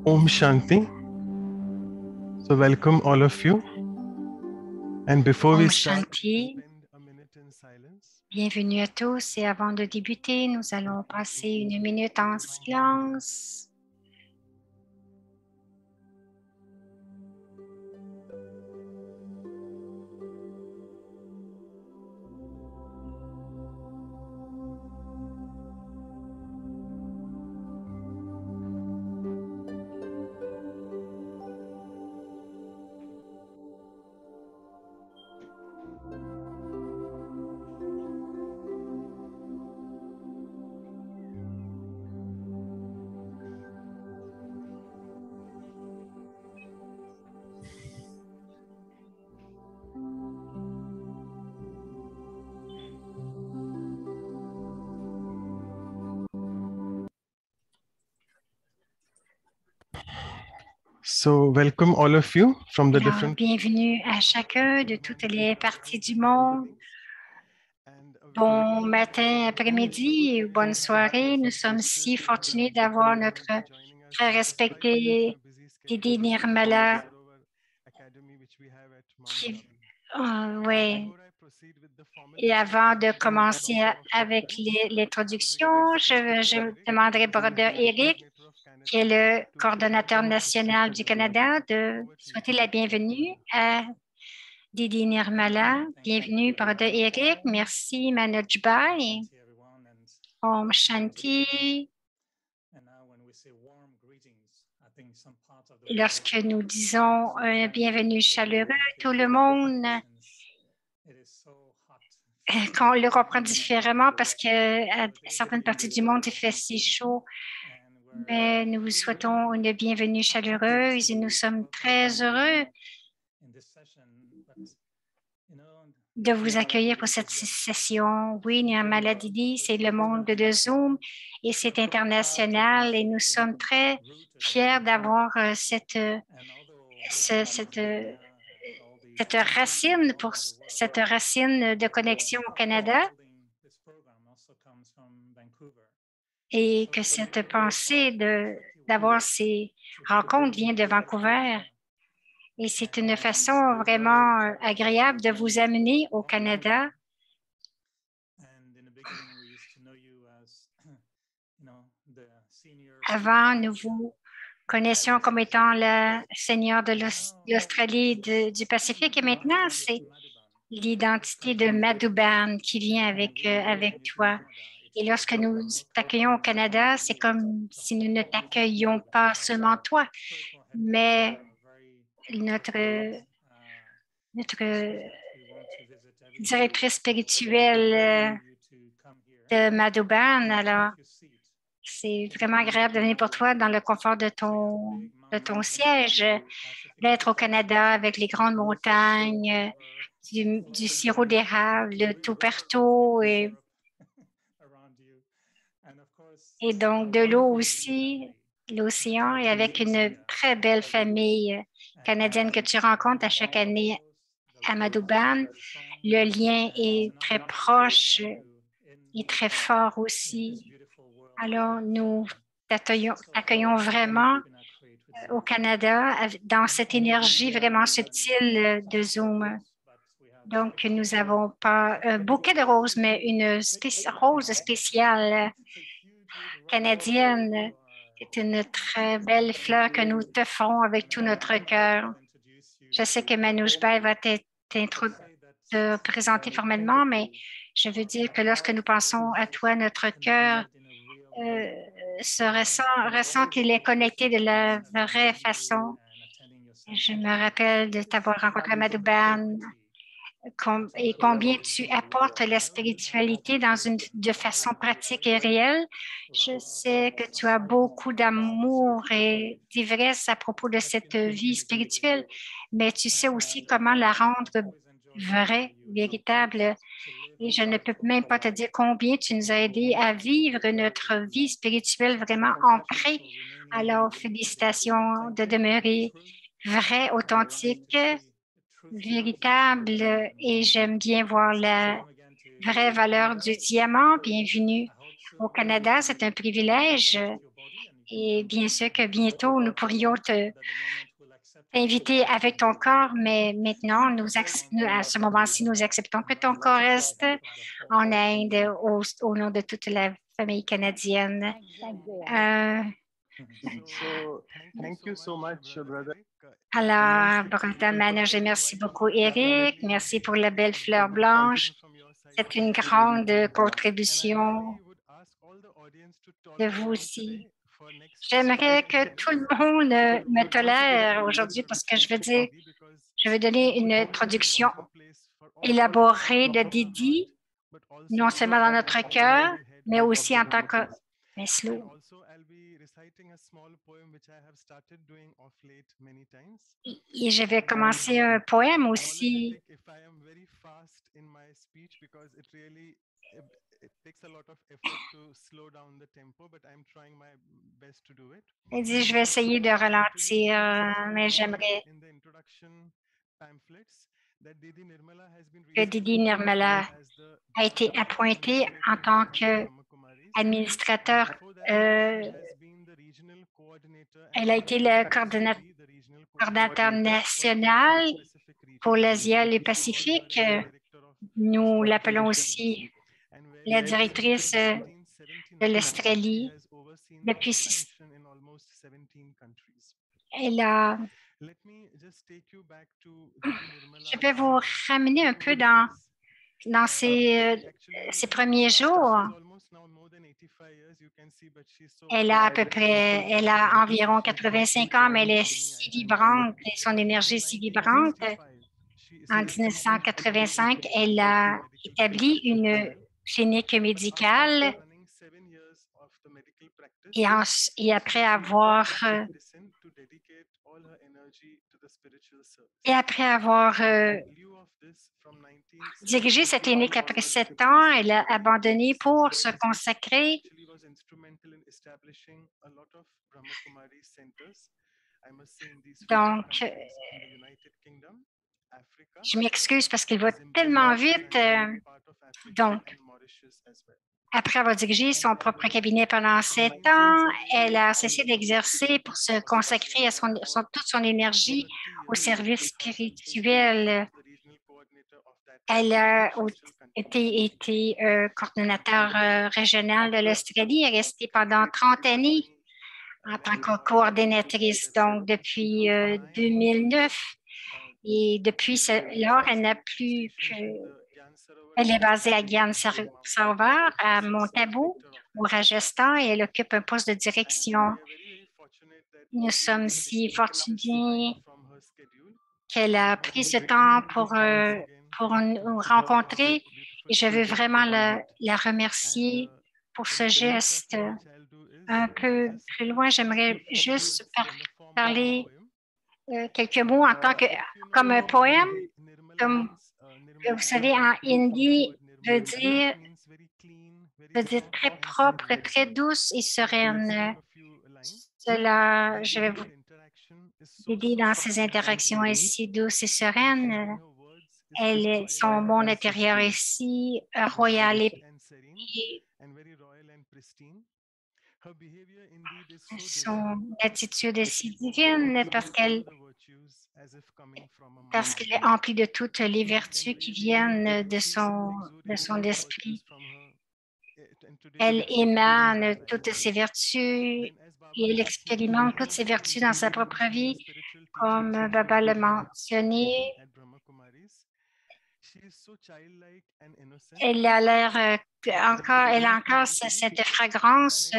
Om Shanti. So welcome all of you. And before we Om start, Shanti, spend a minute in silence. bienvenue à tous et avant de débuter, nous allons passer une minute en silence. So welcome all of you from the Alors, different. bienvenue à chacun de toutes les parties du monde. And a very Bon matin, après-midi ou bonne soirée. Nous sommes si fortunés d'avoir notre joining us très despite the respecté busy Didi schedule Nirmala. Sarovar Academy which we have at Mount Abu. Oui. Before I proceed with the formal Et avant de introduction, a commencer couple of avec announcements. l'introduction, Very je excited demanderai au to Brother invite the Eric, coordinator of qui est Canada le to coordonnateur national du Canada, de over to you. souhaiter la bienvenue à Didi Nirmala. Bienvenue, Brother Eric. Merci, Manoj Bhai. Om Shanti. Lorsque nous disons un bienvenue chaleureux, tout le monde, qu'on le reprend différemment parce qu'à certaines parties du monde, il fait si chaud. Mais nous vous souhaitons une bienvenue chaleureuse et nous sommes très heureux de vous accueillir pour cette session. Oui, Nirmala Didi, c'est le monde de Zoom et c'est international et nous sommes très fiers d'avoir cette racine de connexion au Canada et que cette pensée d'avoir ces rencontres vient de Vancouver. Et c'est une façon vraiment agréable de vous amener au Canada. Avant, nous vous connaissions comme étant le seigneur de l'Australie du Pacifique et maintenant, c'est l'identité de Madhuban qui vient avec toi. Et lorsque nous t'accueillons au Canada, c'est comme si nous ne t'accueillions pas seulement toi, mais notre directrice spirituelle de Madhuban. Alors, c'est vraiment agréable de venir pour toi dans le confort de ton siège, d'être au Canada avec les grandes montagnes, du sirop d'érable, le tout partout et donc de l'eau aussi, l'océan et avec une très belle famille canadienne que tu rencontres à chaque année à Madhuban. Le lien est très proche et très fort aussi. Alors, nous t'accueillons vraiment au Canada dans cette énergie vraiment subtile de Zoom. Donc, nous n'avons pas un bouquet de roses, mais une rose spéciale canadienne. C'est une très belle fleur que nous te ferons avec tout notre cœur. Je sais que Manoj Bhai va te présenter formellement, mais je veux dire que lorsque nous pensons à toi, notre cœur ressent qu'il est connecté de la vraie façon. Je me rappelle de t'avoir rencontré à Madhuban et combien tu apportes la spiritualité de façon pratique et réelle. Je sais que tu as beaucoup d'amour et d'ivresse à propos de cette vie spirituelle, mais tu sais aussi comment la rendre vraie, véritable. Et je ne peux même pas te dire combien tu nous as aidés à vivre notre vie spirituelle vraiment ancrée. Alors, félicitations de demeurer vrai, authentique, véritable et j'aime bien voir la vraie valeur du diamant. Bienvenue au Canada, c'est un privilège Et bien sûr que bientôt, nous pourrions t'inviter avec ton corps, mais maintenant, à ce moment-ci, nous acceptons que ton corps reste en Inde au nom de toute la famille canadienne. So, thank you so much, brother. Alors, brother manager, merci beaucoup, Eric. Merci pour la belle fleur blanche. C'est une grande contribution de vous aussi. J'aimerais que tout le monde me tolère aujourd'hui parce que je veux donner une introduction élaborée de Didi, non seulement dans notre cœur, mais aussi en tant que slow. Et je vais commencer un poème aussi. Il dit, je vais essayer de ralentir, mais j'aimerais que Didi Nirmala a été appointée en tant qu'administrateur. Elle a été le coordinateur national pour l'Asie et le Pacifique. Nous l'appelons aussi la directrice de l'Australie depuis je vais vous ramener un peu dans ses premiers jours. Elle a environ 85 ans, mais elle est si vibrante et son énergie est si vibrante. En 1985, elle a établi une clinique médicale et après avoir dirigé cette clinique après 7 ans, elle a abandonné pour se consacrer donc, je m'excuse parce qu'il va tellement vite. Donc, après avoir dirigé son propre cabinet pendant 7 ans, elle a cessé d'exercer pour se consacrer à toute son énergie au service spirituel. Elle a été coordonnateur régional de l'Australie. Elle est restée pendant 30 années en tant que coordinatrice, donc depuis 2009. Et depuis lors, elle n'a plus que... Elle est basée à Gyan Sarovar, à Montabou, au Rajasthan, et elle occupe un poste de direction. Nous sommes si fortunés qu'elle a pris ce temps pour nous rencontrer et je veux vraiment la remercier pour ce geste. Un peu plus loin, j'aimerais juste parler quelques mots comme un poème, comme vous savez, en hindi, veut dire très propre, très douce et sereine. Cela, je vais vous aider dans ces interactions ainsi douces et sereines. Son monde intérieur est si royal et son attitude est si divine parce qu'elle est emplie de toutes les vertus qui viennent de son esprit. Elle émane toutes ses vertus et elle expérimente toutes ses vertus dans sa propre vie, comme Baba l'a mentionné. Elle a encore cette fragrance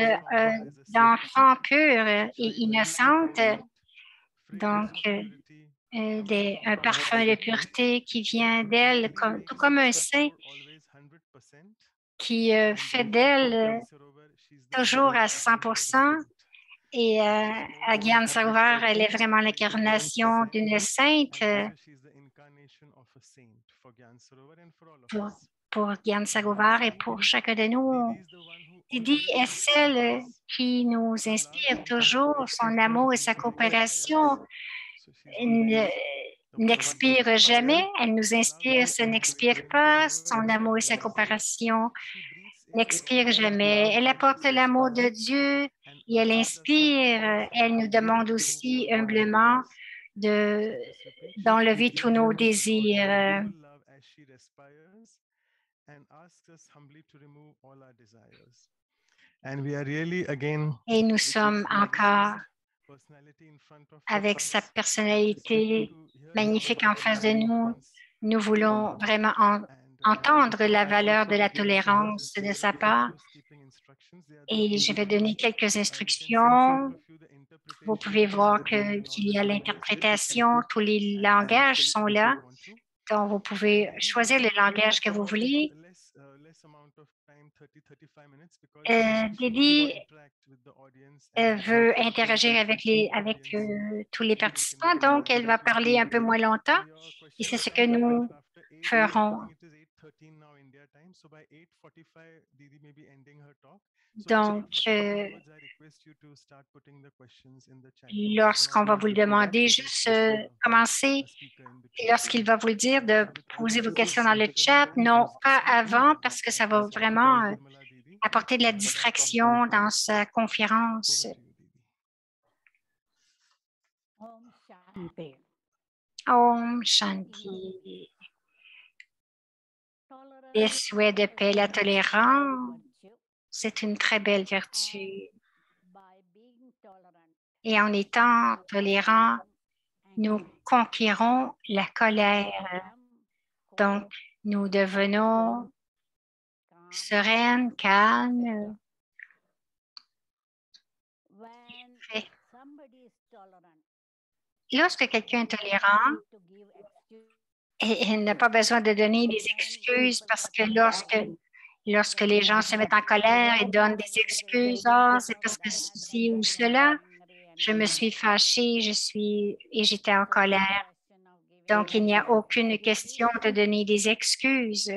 d'enfant pur et innocente, donc un parfum de pureté qui vient d'elle, tout comme un saint qui fait d'elle toujours à 100%. Et à Gyan Sarovar, elle est vraiment l'incarnation d'une sainte pour Gyan Sarovar et pour chacun de nous. Didi est celle qui nous inspire toujours. Son amour et sa coopération n'expirent jamais. Elle nous inspire, ça n'expire pas. Son amour et sa coopération n'expire jamais. Elle apporte l'amour de Dieu et elle inspire. Elle nous demande aussi humblement d'enlever tous nos désirs. Et nous sommes encore avec sa personnalité magnifique en face de nous. Nous voulons vraiment entendre la valeur de la tolérance de sa part. Et je vais donner quelques instructions. Vous pouvez voir qu'il y a l'interprétation. Tous les langages sont là. Donc, vous pouvez choisir le langage que vous voulez. Didi veut interagir avec tous les participants, donc elle va parler un peu moins longtemps et c'est ce que nous ferons. Donc, lorsqu'on va vous le demander, juste commencer. Lorsqu'il va vous le dire, de poser vos questions dans le chat, non pas avant, parce que ça va vraiment apporter de la distraction dans sa conférence. Om Shanti. Les souhaits de paix, la tolérance, c'est une très belle vertu. Et en étant tolérants, nous conquérons la colère. Donc, nous devenons sereines, calmes. Lorsque quelqu'un est tolérant, il n'a pas besoin de donner des excuses parce que lorsque les gens se mettent en colère et donnent des excuses, c'est parce que ceci ou cela, je me suis fâchée, et j'étais en colère. Donc, il n'y a aucune question de donner des excuses.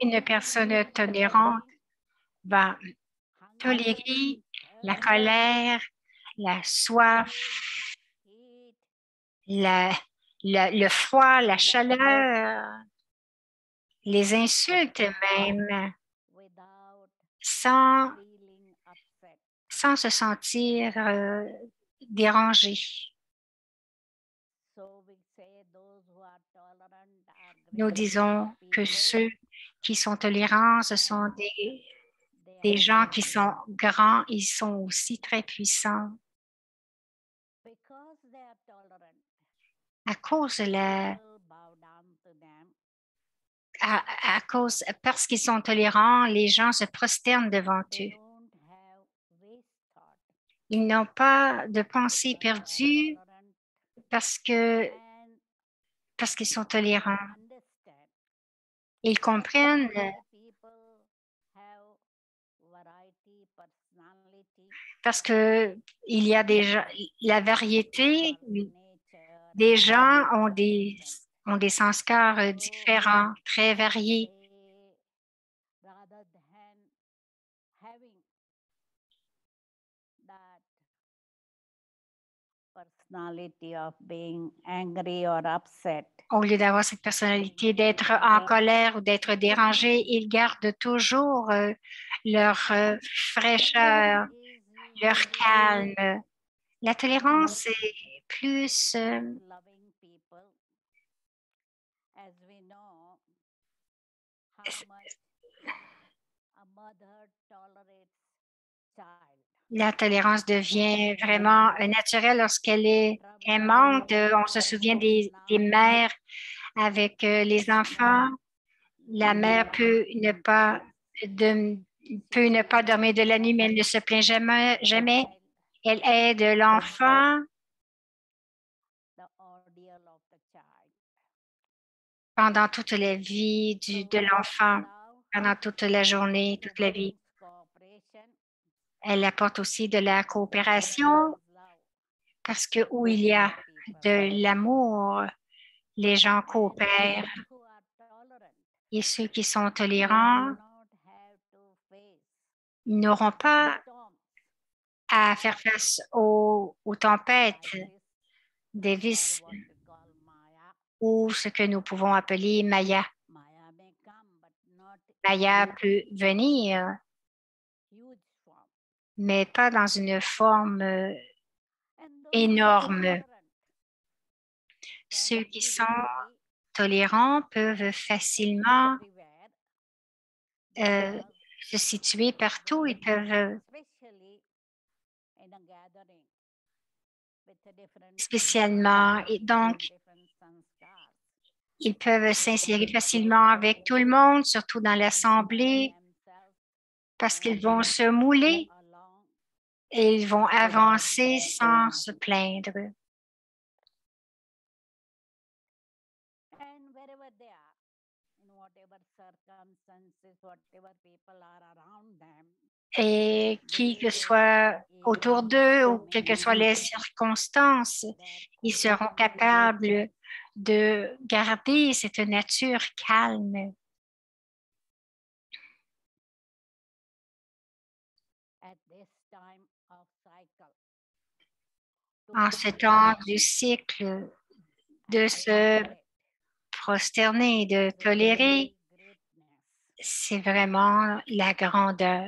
Une personne tolérante va tolérer la colère, la soif, le froid, la chaleur, les insultes même, sans se sentir dérangé. Nous disons que ceux qui sont tolérants, ce sont des gens qui sont grands, ils sont aussi très puissants. À cause parce qu'ils sont tolérants, les gens se prosternent devant eux. Ils n'ont pas de pensée perdue parce qu'ils sont tolérants. Ils comprennent parce que il y a la variété. Des gens ont des sanskars différents, très variés. Au lieu d'avoir cette personnalité d'être en colère ou d'être dérangé, ils gardent toujours leur fraîcheur, leur calme. La tolérance est plus la tolérance devient vraiment naturelle lorsqu'elle est aimante. On se souvient des mères avec les enfants. La mère peut ne pas dormir de la nuit, mais elle ne se plaint jamais. Elle aide l'enfant pendant toute la vie de l'enfant, pendant toute la journée, toute la vie. Elle apporte aussi de la coopération parce que où il y a de l'amour, les gens coopèrent. Et ceux qui sont tolérants n'auront pas à faire face aux tempêtes, des vices ou ce que nous pouvons appeler Maya. meilleur peut venir, mais pas dans une forme énorme. Ceux qui sont tolérants peuvent facilement se situer partout. Ils peuvent spécialement, et donc, ils peuvent s'insérer facilement avec tout le monde, surtout dans l'Assemblée, parce qu'ils vont se mouler et ils vont avancer sans se plaindre. Et qui que soit autour d'eux ou quelles que soient les circonstances, ils seront capables de garder cette nature calme. En ce temps du cycle, de se prosterner, de tolérer, c'est vraiment la grandeur.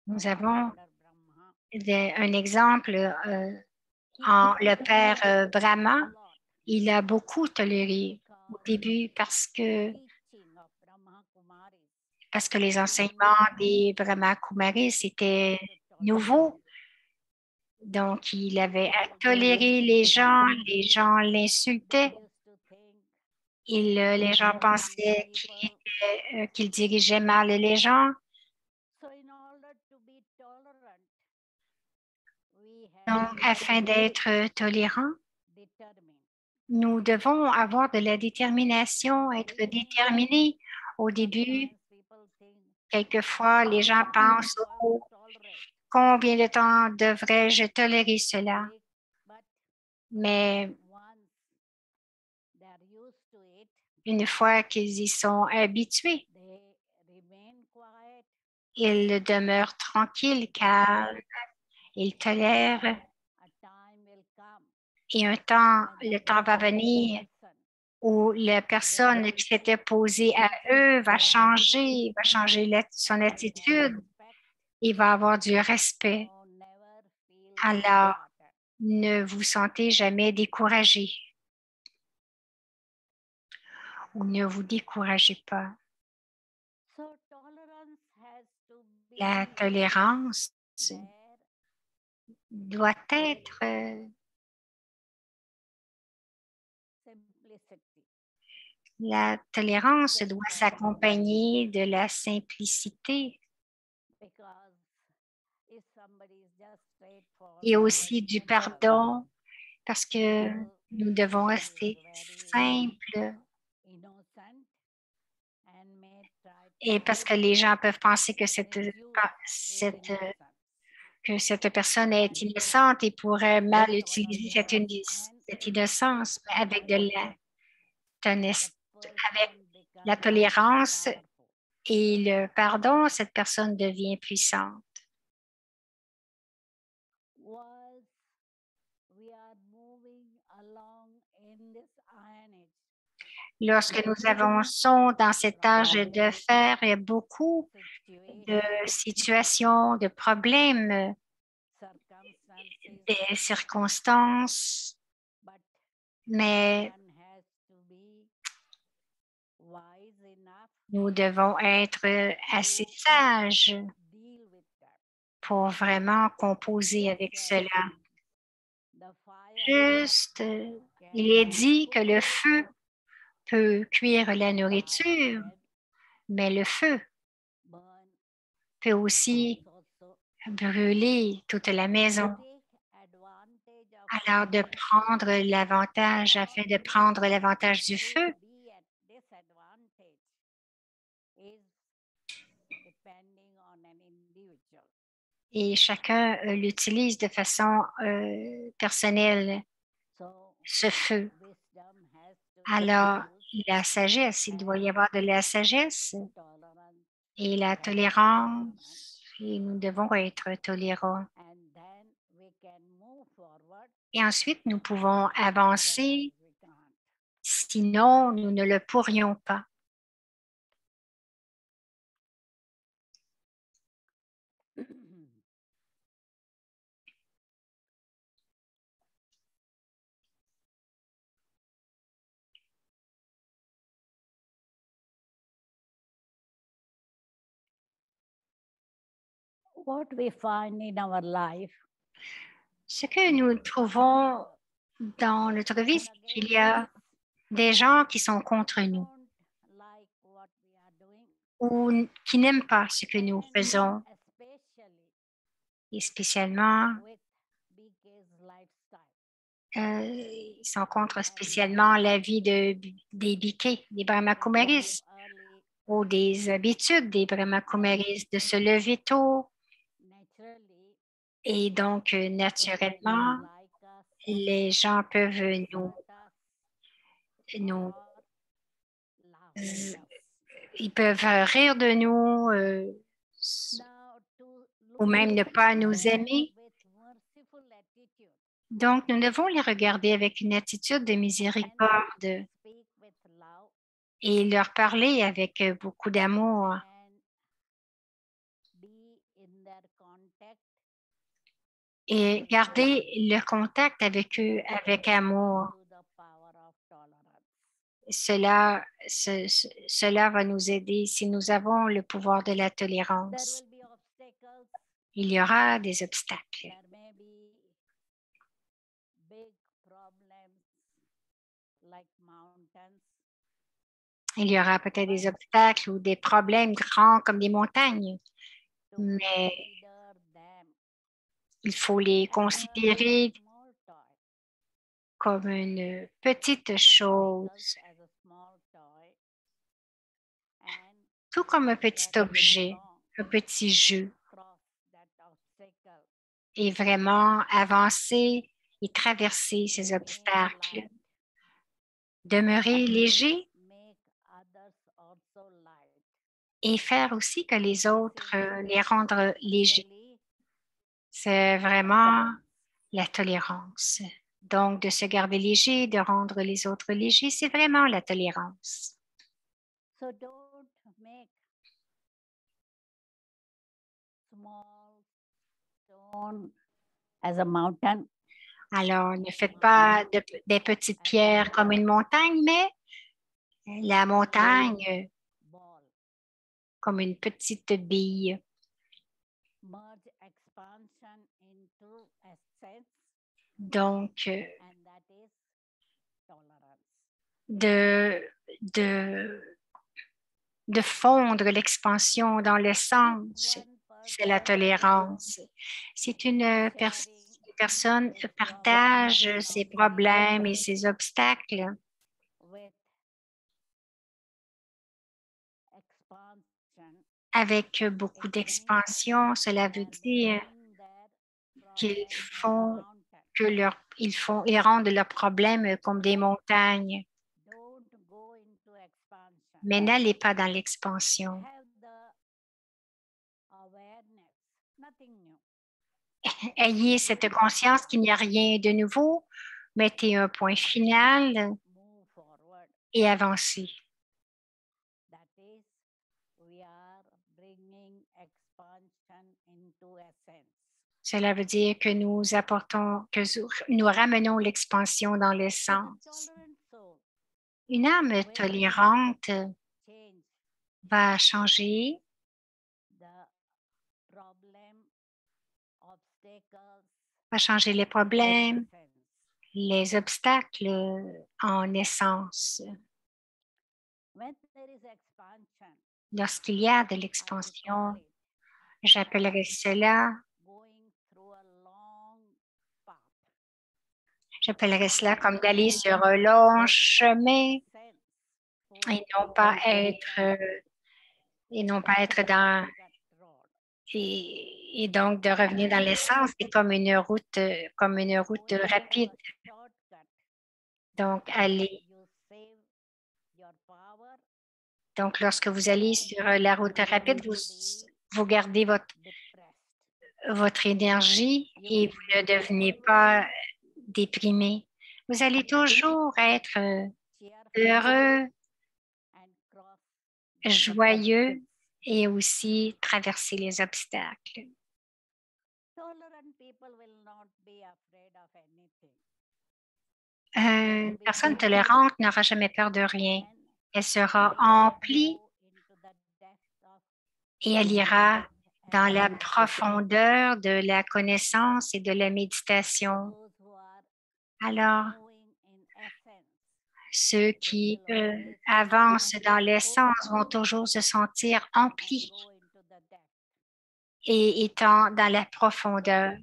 Nous avons un exemple en le père Brahma. Il a beaucoup toléré au début parce que les enseignements des Brahma Kumaris étaient nouveaux. Donc, il avait à tolérer les gens l'insultaient. Les gens pensaient qu'il dirigeait mal les gens. Donc, afin d'être tolérant, nous devons avoir de la détermination, être déterminés. Au début, quelquefois, les gens pensent, oh, combien de temps devrais-je tolérer cela? Mais une fois qu'ils y sont habitués, ils demeurent tranquilles, calmes, ils tolèrent. Et le temps va venir où la personne qui s'était opposée à eux va changer son attitude. Il va avoir du respect. Alors, ne vous sentez jamais découragé ou ne vous découragez pas. La tolérance doit être la tolérance doit s'accompagner de la simplicité et aussi du pardon parce que nous devons rester simples et parce que les gens peuvent penser que cette personne est innocente et pourrait mal utiliser cette innocence, mais avec avec la tolérance et le pardon, cette personne devient puissante. Lorsque nous avançons dans cet âge de fer, il y a beaucoup de situations, de problèmes, des circonstances, mais nous devons être assez sages pour vraiment composer avec cela. Juste, il est dit que le feu peut cuire la nourriture, mais le feu peut aussi brûler toute la maison. Alors, afin de prendre l'avantage du feu, et chacun l'utilise de façon personnelle, ce feu. Alors, la sagesse, il doit y avoir de la sagesse et la tolérance, et nous devons être tolérants. Et ensuite, nous pouvons avancer Sinon, nous ne le pourrions pas. What we find in our life, Ce que nous trouvons dans notre vie, c'est qu'il y a des gens qui sont contre nous don't like what we are doing, ou qui n'aiment pas ce que nous faisons, especially et spécialement, with BK's lifestyle. ils sont contre spécialement la vie des Biquets, des Brahma Kumaris, Early, ou des habitudes des Brahma Kumaris de se lever tôt. naturally, Et donc, naturellement, like us, les gens peuvent nous, or laugh at us. ils peuvent rire de nous Now, to ou même ne pas nous aimer. with merciful attitude Donc, nous devons les regarder avec une attitude de miséricorde speak with love et leur parler avec beaucoup d'amour and be in their contact et garder le contact avec eux avec amour. to the power of tolerance. Cela va nous aider si nous avons le pouvoir de la There tolérance. will be obstacles. Il y aura des obstacles. There may be big problems like mountains. Il y aura peut-être des obstacles ou des problèmes grands comme des montagnes, To mais consider them il faut les considérer small toy. comme une petite chose, Obstacles as a small toy and tout comme un petit get objet, along, un petit jeu, cross that obstacle. et vraiment avancer et traverser ces Remain obstacles. light. Demeurer léger Make others also light. et faire aussi que les autres, les rendre légers. Really, C'est vraiment la tolérance. Donc, de se garder léger, de rendre les autres légers, c'est vraiment la tolérance. so don't make small stone as a mountain. Alors, ne faites pas des petites pierres comme une montagne, mais la montagne Ball. comme une petite bille. Merge expansion into essence, Donc, and that is tolerance. de fondre l'expansion dans l'essence, c'est la tolérance. C'est une personne partage ses problèmes et ses obstacles With expansion, avec beaucoup d'expansion. Cela veut dire qu'ils font que ils rendent leurs problèmes comme des montagnes. don't go into expansion. Mais n'allez pas dans l'expansion. Have the awareness, nothing new. Ayez cette conscience qu'il n'y a rien de nouveau. Mettez un point final Move forward. et avancez. That is, we are bringing expansion into essence. Cela veut dire que nous apportons, que nous ramenons l'expansion dans l'essence. Tolerant soul Une âme tolérante change va changer the problem, obstacles, les problèmes, essence. les obstacles en essence. When there is expansion, Lorsqu'il y a de I l'expansion, call it j'appellerais cela going through a long path. J'appellerais cela comme d'aller sur un long chemin Sense. et non pas être dans et donc de revenir dans l'essence. C'est comme une route rapide. Shortcut. Donc allez. You save your power, Donc lorsque vous allez sur la route rapide, vous gardez depressed. votre énergie et vous ne devenez pas déprimé. Vous allez toujours être heureux, and cross the joyeux obstacles. et aussi traverser les obstacles. Tolerant people will not be afraid of anything. Une personne tolérante n'aura jamais peur de rien. Elle sera emplie et elle ira dans la profondeur de la connaissance et de la méditation. Alors, ceux qui avancent dans l'essence vont toujours se sentir emplis et étant dans la profondeur.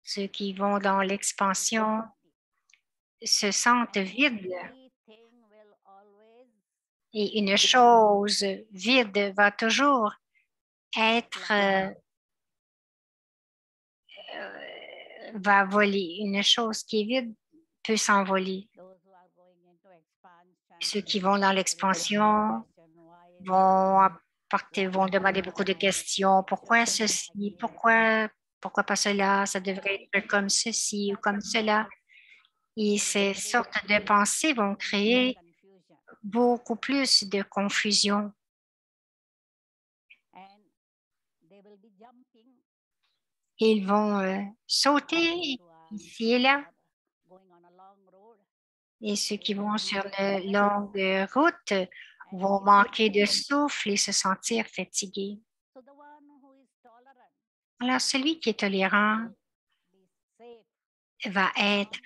Ceux qui vont dans l'expansion se sentent vides et une chose vide va toujours être va voler. Une chose qui est vide peut s'envoler. Ceux qui vont dans l'expansion vont demander beaucoup de questions. Pourquoi ceci? Pourquoi pas cela? Ça devrait être comme ceci ou comme cela. Et ces sortes de pensées vont créer beaucoup plus de confusion. Ils vont sauter ici et là. Et ceux qui vont sur une longue route vont manquer de souffle et se sentir fatigués. Alors, celui qui est tolérant va être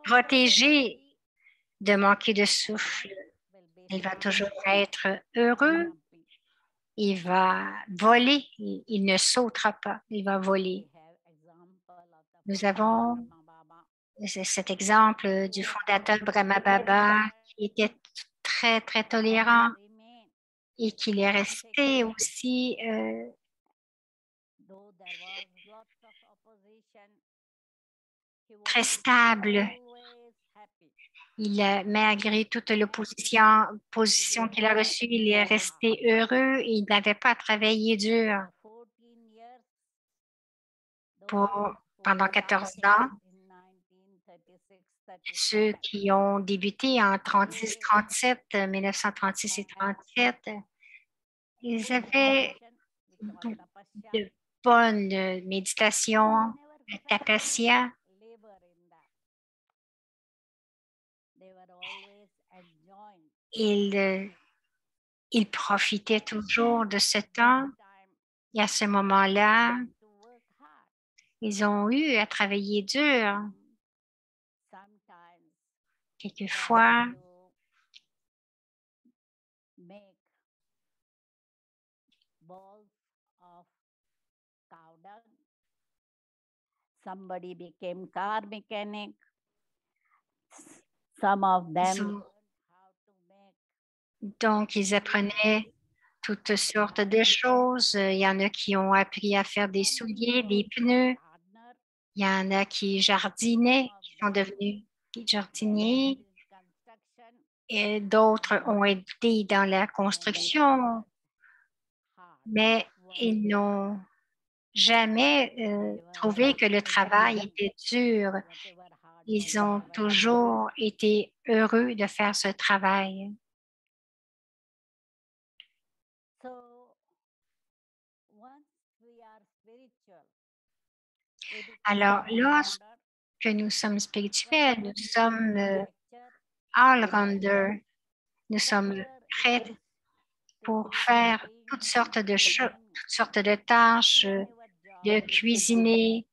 protégé de manquer de souffle. Il va toujours être heureux. Il va voler. Il ne sautera pas. Il va voler. Nous avons cet exemple du fondateur Brahma Baba qui était très, très tolérant et qu'il est resté aussi très stable. Malgré toute l'opposition qu'il a reçue, il est resté heureux et il n'avait pas travaillé dur. Pendant 14 ans, ceux qui ont débuté en 1936 et 37, ils avaient de bonnes méditations, tapasya. Ils profitaient toujours de ce temps et à ce moment-là, ils ont eu à travailler dur. Quelquefois, somebody became car mechanic. Some of them donc, ils apprenaient toutes sortes de choses. Il y en a qui ont appris à faire des souliers, des pneus. Il y en a qui jardinaient, qui sont devenus jardiniers. Et d'autres ont été dans la construction, mais ils n'ont jamais trouvé que le travail était dur. Ils ont toujours été heureux de faire ce travail. Alors, lorsque nous sommes spirituels, nous sommes all-rounders. Nous sommes prêts pour faire toutes sortes de choses, toutes sortes de tâches, de cuisiner,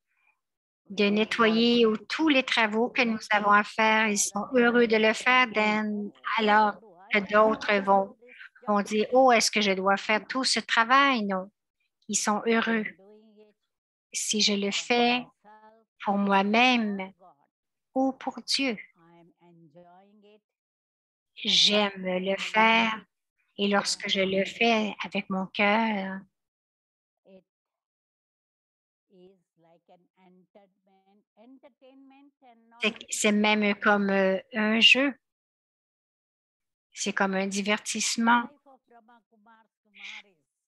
de nettoyer ou tous les travaux que nous avons à faire. Ils sont heureux de le faire, alors que d'autres vont dire, oh, est-ce que je dois faire tout ce travail? Non, ils sont heureux. Si je le fais pour moi-même ou pour Dieu, j'aime le faire et lorsque je le fais avec mon cœur, c'est même comme un jeu. C'est comme un divertissement.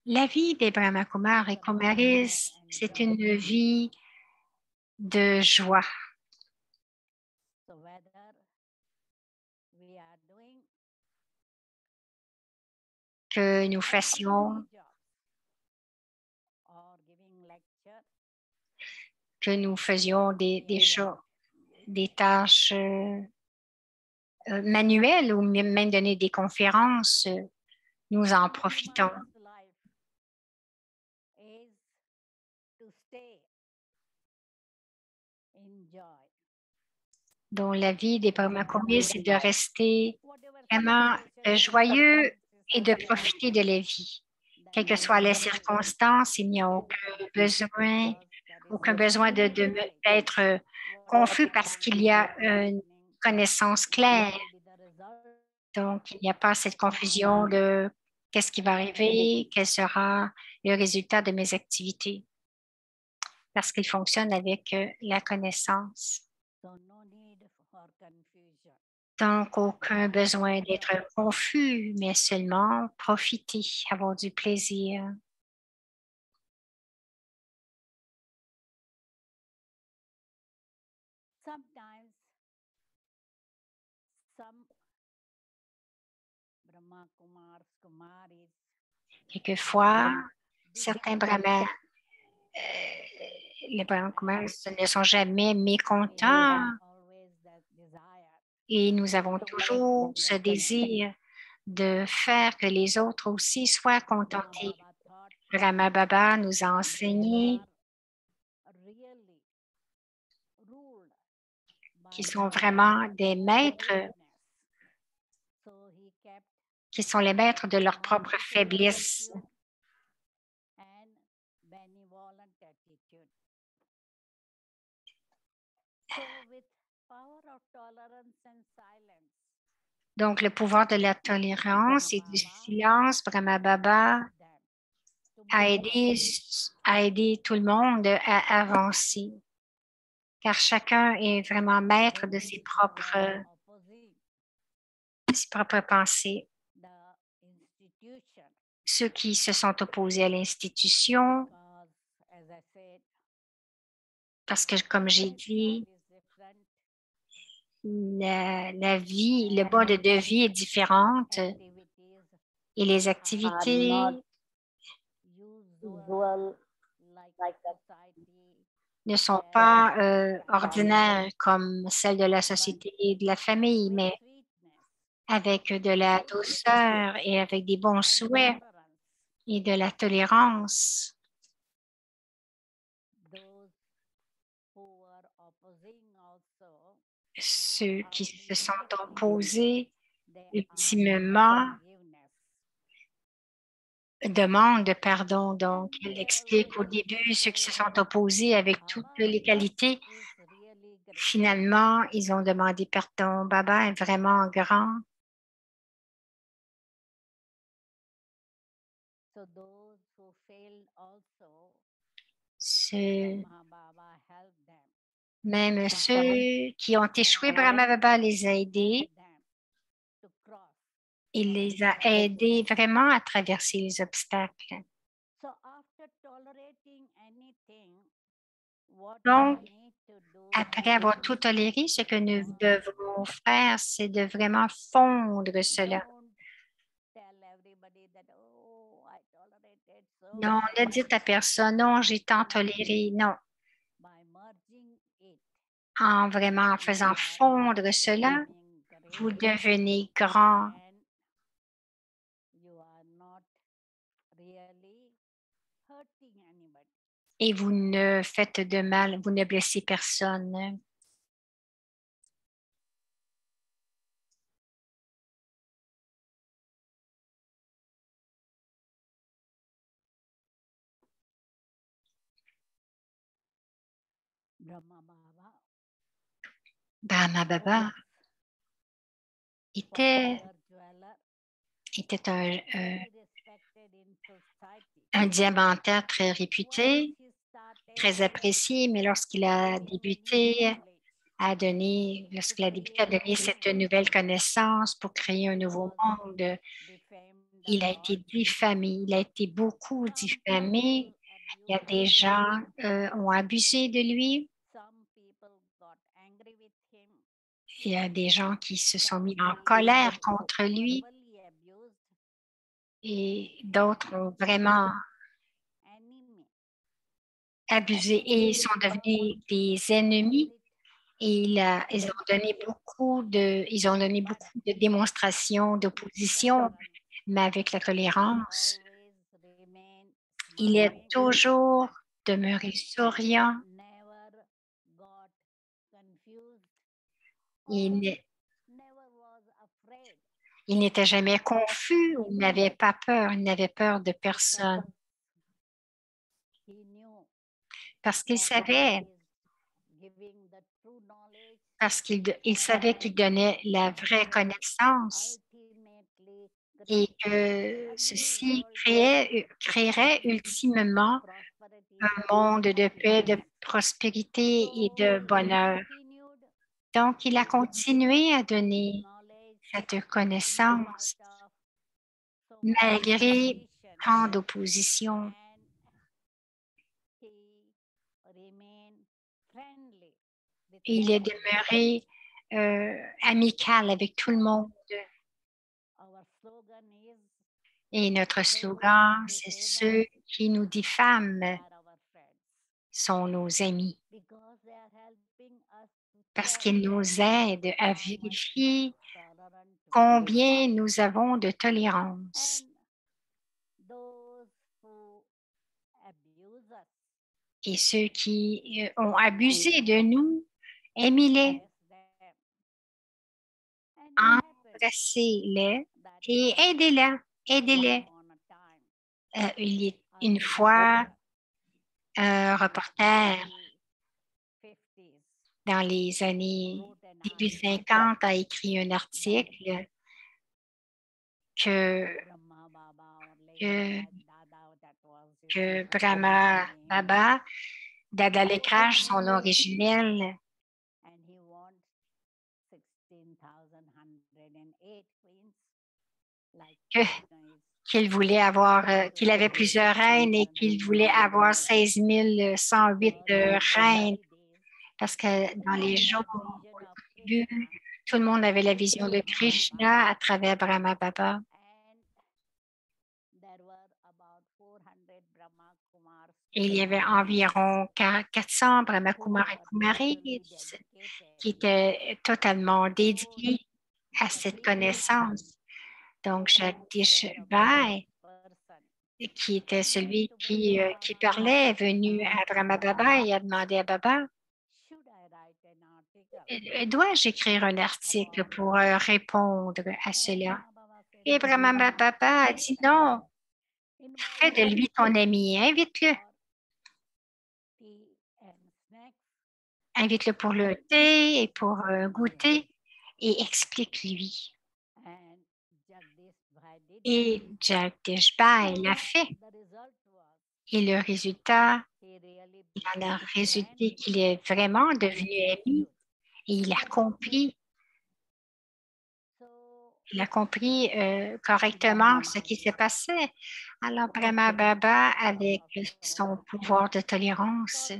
La vie des Brahma Kumars et Kumaris, c'est une vie de joie. So whether we are doing Que nous ordinary fassions, jobs or giving lecture, que nous faisions des tâches manuelles ou même donner des conférences, nous en profitons. Brahma's life is to stay in joy. Donc, la vie des Brahmakumaris, c'est de rester Whatever vraiment situations, joyeux et de circumstances profiter de la vie. that Quelles que we soient les have, circonstances, il n'y a aucun besoin d'être confus parce qu'il y a une connaissance claire. Donc, il n'y a pas cette confusion de qu'est-ce qui va arriver, quel sera le résultat de mes activités, parce qu'il fonctionne avec la connaissance. So no need for confusion. Donc, aucun besoin d'être confus, mais seulement profiter, avoir du plaisir. Sometimes some Brahma Kumars, Kumaris, Quelquefois, certains brahmanes, les Brahmakumaris ne sont jamais mécontents always that desire et nous avons toujours ce désir de faire que les autres aussi soient contentés. Baba thought Brahma Baba nous a enseigné are really ruled by qu'ils sont vraiment des maîtres, weakness. So he kept qui sont les maîtres de leur propre faiblesse. and benevolent attitude. So with power of tolerance and silence, Donc, le pouvoir de la tolérance et du silence, Brahma Baba them to a move aidé tout le monde à avancer, car chacun est vraiment maître de ses propres pensées. the institution Ceux qui se sont opposés à l'institution, because as I said, parce que comme j'ai dit, lifestyle is different, la vie, le mode de vie est différent activities et les activités usual like society ne sont pas ordinaires comme celles de la société et de la famille, with mais sweetness avec de la douceur et avec des bons and souhaits tolerance. et de la tolérance. Those who are opposing also, Ceux qui se sont opposés they ultimement ask forgiveness. demandent pardon. Donc, il explique au début ceux qui se sont opposés avec toutes les qualités. Is really great. Finalement, ils ont demandé pardon. Baba est vraiment grand. So those who failed also, Ceux- Baba helped them. Même ceux qui ont échoué, Brahma Baba les a aidés. Them to cross. Il les a aidés vraiment à traverser les obstacles. So after tolerating anything, what Donc, we need to do après avoir tout toléré, ce que nous devrons faire, c'est de vraiment fondre cela. don't tell everybody that, oh, I tolerated so Non, ne dites à personne, non, j'ai tant toléré. Non, by merging it. en vraiment faisant fondre cela, vous devenez grand And you are not really hurting anybody. et vous ne faites de mal, vous ne blessez personne. Brahma Baba Brahma Baba était respected in society. un diamantaire très réputé, très apprécié, mais lorsqu'il a débuté lorsqu'il a débuté à donner cette nouvelle connaissance pour créer un nouveau monde, il a été diffamé, il a été beaucoup diffamé. Il y a des gens ont abusé de lui. Some Il y a des gens qui se sont mis en colère contre lui et d'autres ont vraiment abusé et ils sont devenus des ennemis. Et ils ont donné beaucoup de démonstrations d'opposition, mais avec la tolérance, il est toujours demeuré souriant. Il n'était jamais confus ou n'avait pas peur. Il n'avait peur de personne parce qu'il savait, il savait qu'il donnait la vraie connaissance et que ceci créerait ultimement un monde de paix, de prospérité et de bonheur. Donc, il a continué à donner cette connaissance malgré tant d'opposition. Il est demeuré amical avec tout le monde. Et notre slogan, c'est ceux qui nous diffament sont nos amis parce qu'ils nous aident à vérifier combien nous avons de tolérance. Et ceux qui ont abusé de nous, aimez-les, embrassez-les et aidez-les. Aidez-les. Il y a une fois, un reporter dans les années début 50 a écrit un article que Brahma Baba, Dada Lekraj, son nom originel, qu'il voulait avoir, qu'il avait plusieurs reines et qu'il voulait avoir 16 108 reines parce que dans les jours au début, tout le monde avait la vision de Krishna à travers Brahma Baba. Et il y avait environ 400 Brahma Kumar et Kumari qui étaient totalement dédiés à cette connaissance. Donc, Jagdish Bhai, qui était celui qui parlait, est venu à Brahma Baba et a demandé à Baba, dois-je écrire un article pour répondre à cela? Et Brahma Baba a dit non, fais de lui ton ami, invite-le. Invite-le pour le thé et pour goûter et explique-lui. Et Jagdish Bhai l'a fait. Et le résultat, il en a résulté qu'il est vraiment devenu ami et il a compris correctement ce qui s'est passé. Alors, Brahma Baba, avec son pouvoir de tolérance,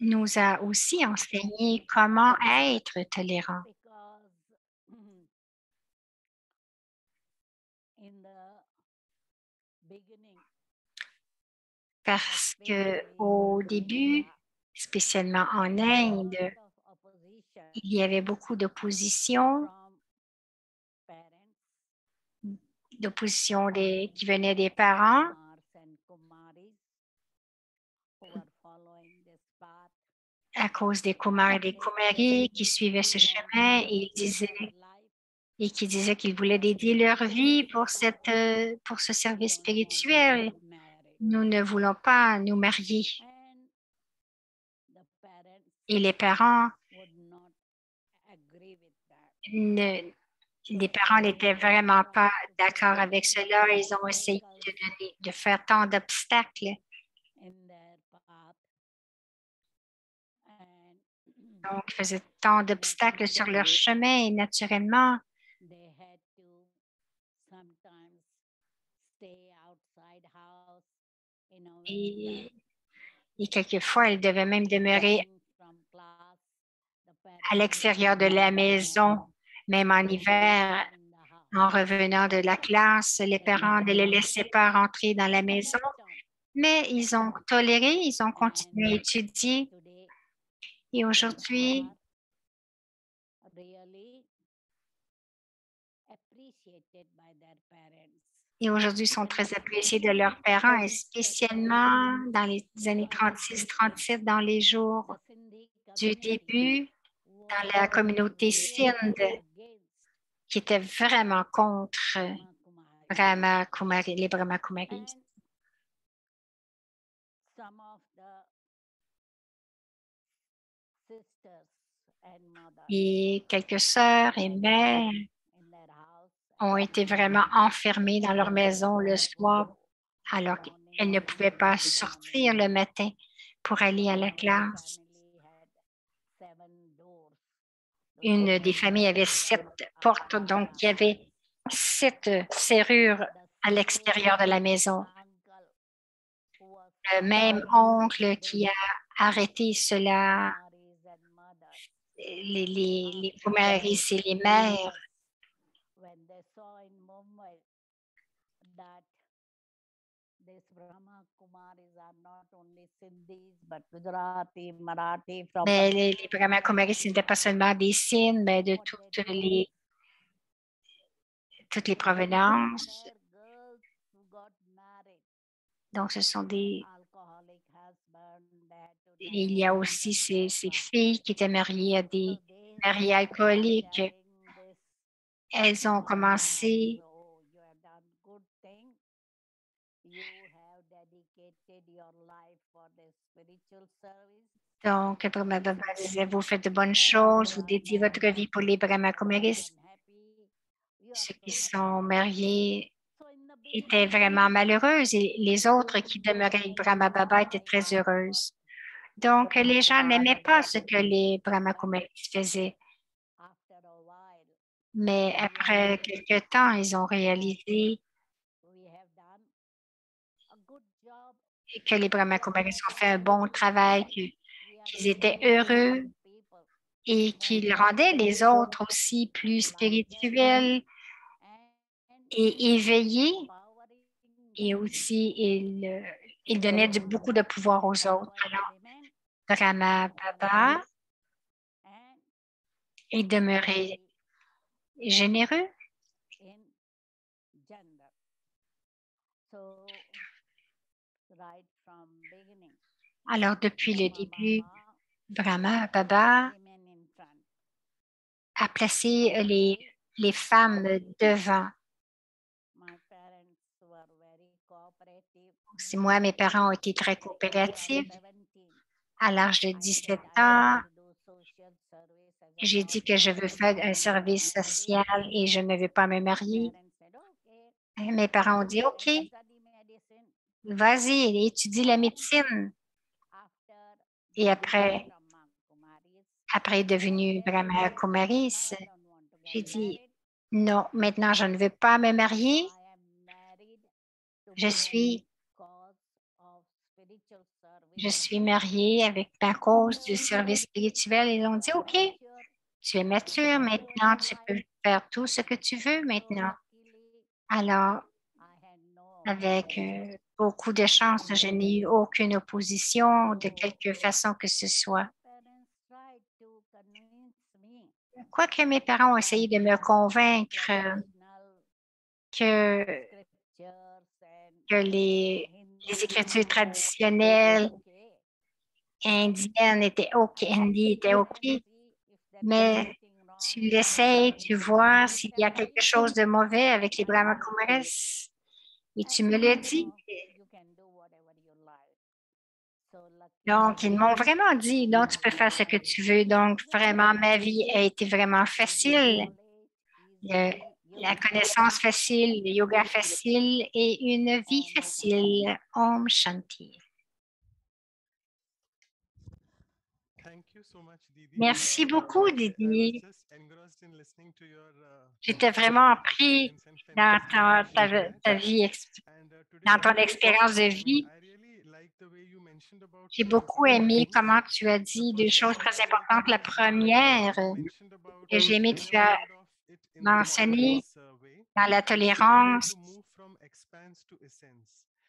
nous a aussi enseigné comment être tolérant. Parce qu'au début, spécialement en Inde, il y avait beaucoup d'opposition qui venait des parents à cause des Kumars et des Kumaris qui suivaient ce chemin et qui disaient qu'ils voulaient dédier leur vie pour ce service spirituel. Nous ne voulons pas nous marier. Et les parents n'étaient vraiment pas d'accord avec cela. Ils ont essayé de faire tant d'obstacles. Donc, ils faisaient tant d'obstacles sur leur chemin et naturellement, et quelquefois, ils devaient même demeurer à l'extérieur de la maison, même en hiver. En revenant de la classe, les parents ne les laissaient pas rentrer dans la maison, mais ils ont toléré, ils ont continué à étudier. Et aujourd'hui, ils sont très appréciés de leurs parents, et spécialement dans les années 36-37, dans les jours du début, dans la communauté Sindh, qui était vraiment contre les Brahma Kumaris. Et quelques sœurs et mères ont été vraiment enfermées dans leur maison le soir, alors qu'elles ne pouvaient pas sortir le matin pour aller à la classe. Une des familles avait 7 portes, donc il y avait 7 serrures à l'extérieur de la maison. Le même oncle qui a arrêté cela, les Kumaris et les mères, mais les Brahma Kumaris, ce n'étaient pas seulement des Sindh, mais de toutes les provenances. Donc, ce sont des... Il y a aussi ces filles qui étaient mariées à des maris alcooliques. Elles ont commencé donc, Brahma Baba disait, vous faites de bonnes choses, vous dédiez votre vie pour les Brahma Kumaris. Ceux qui sont mariés étaient vraiment malheureuses et les autres qui demeuraient avec Brahma Baba étaient très heureuses. Donc, les gens n'aimaient pas ce que les Brahma Kumaris faisaient. Mais après quelque temps, ils ont réalisé que les Brahma Kumaris ont fait un bon travail, qu'ils étaient heureux et qu'ils rendaient les autres aussi plus spirituels et éveillés. Et aussi, ils donnaient beaucoup de pouvoir aux autres. Alors, Brahma Baba est demeuré généreux. Alors, depuis le début, Brahma Baba a placé les femmes devant. Moi, mes parents ont été très coopératifs. À l'âge de 17 ans, j'ai dit que je veux faire un service social et je ne veux pas me marier. Mes parents ont dit, OK, vas-y, étudie la médecine. Et après être devenu Brahma Kumaris, j'ai dit, non, maintenant, je ne veux pas me marier. Je suis mariée avec ma cause du service spirituel. Ils ont dit, OK, tu es mature maintenant, tu peux faire tout ce que tu veux maintenant. Alors, avec beaucoup de chance, je n'ai eu aucune opposition de quelque façon que ce soit. Quoique mes parents ont essayé de me convaincre que les écritures traditionnelles indiennes étaient OK, hindi était OK, mais tu l'essayes, tu vois s'il y a quelque chose de mauvais avec les Brahma Kumaris et tu me le dis. Donc, ils m'ont vraiment dit, non, tu peux faire ce que tu veux. Donc, vraiment, ma vie a été vraiment facile. La connaissance facile, le yoga facile et une vie facile. Om Shanti. Merci beaucoup, Didi. J'étais vraiment pris dans ta vie, dans ton expérience de vie. J'ai beaucoup aimé comment tu as dit deux choses très importantes. La première que j'ai aimé, tu as mentionné dans la tolérance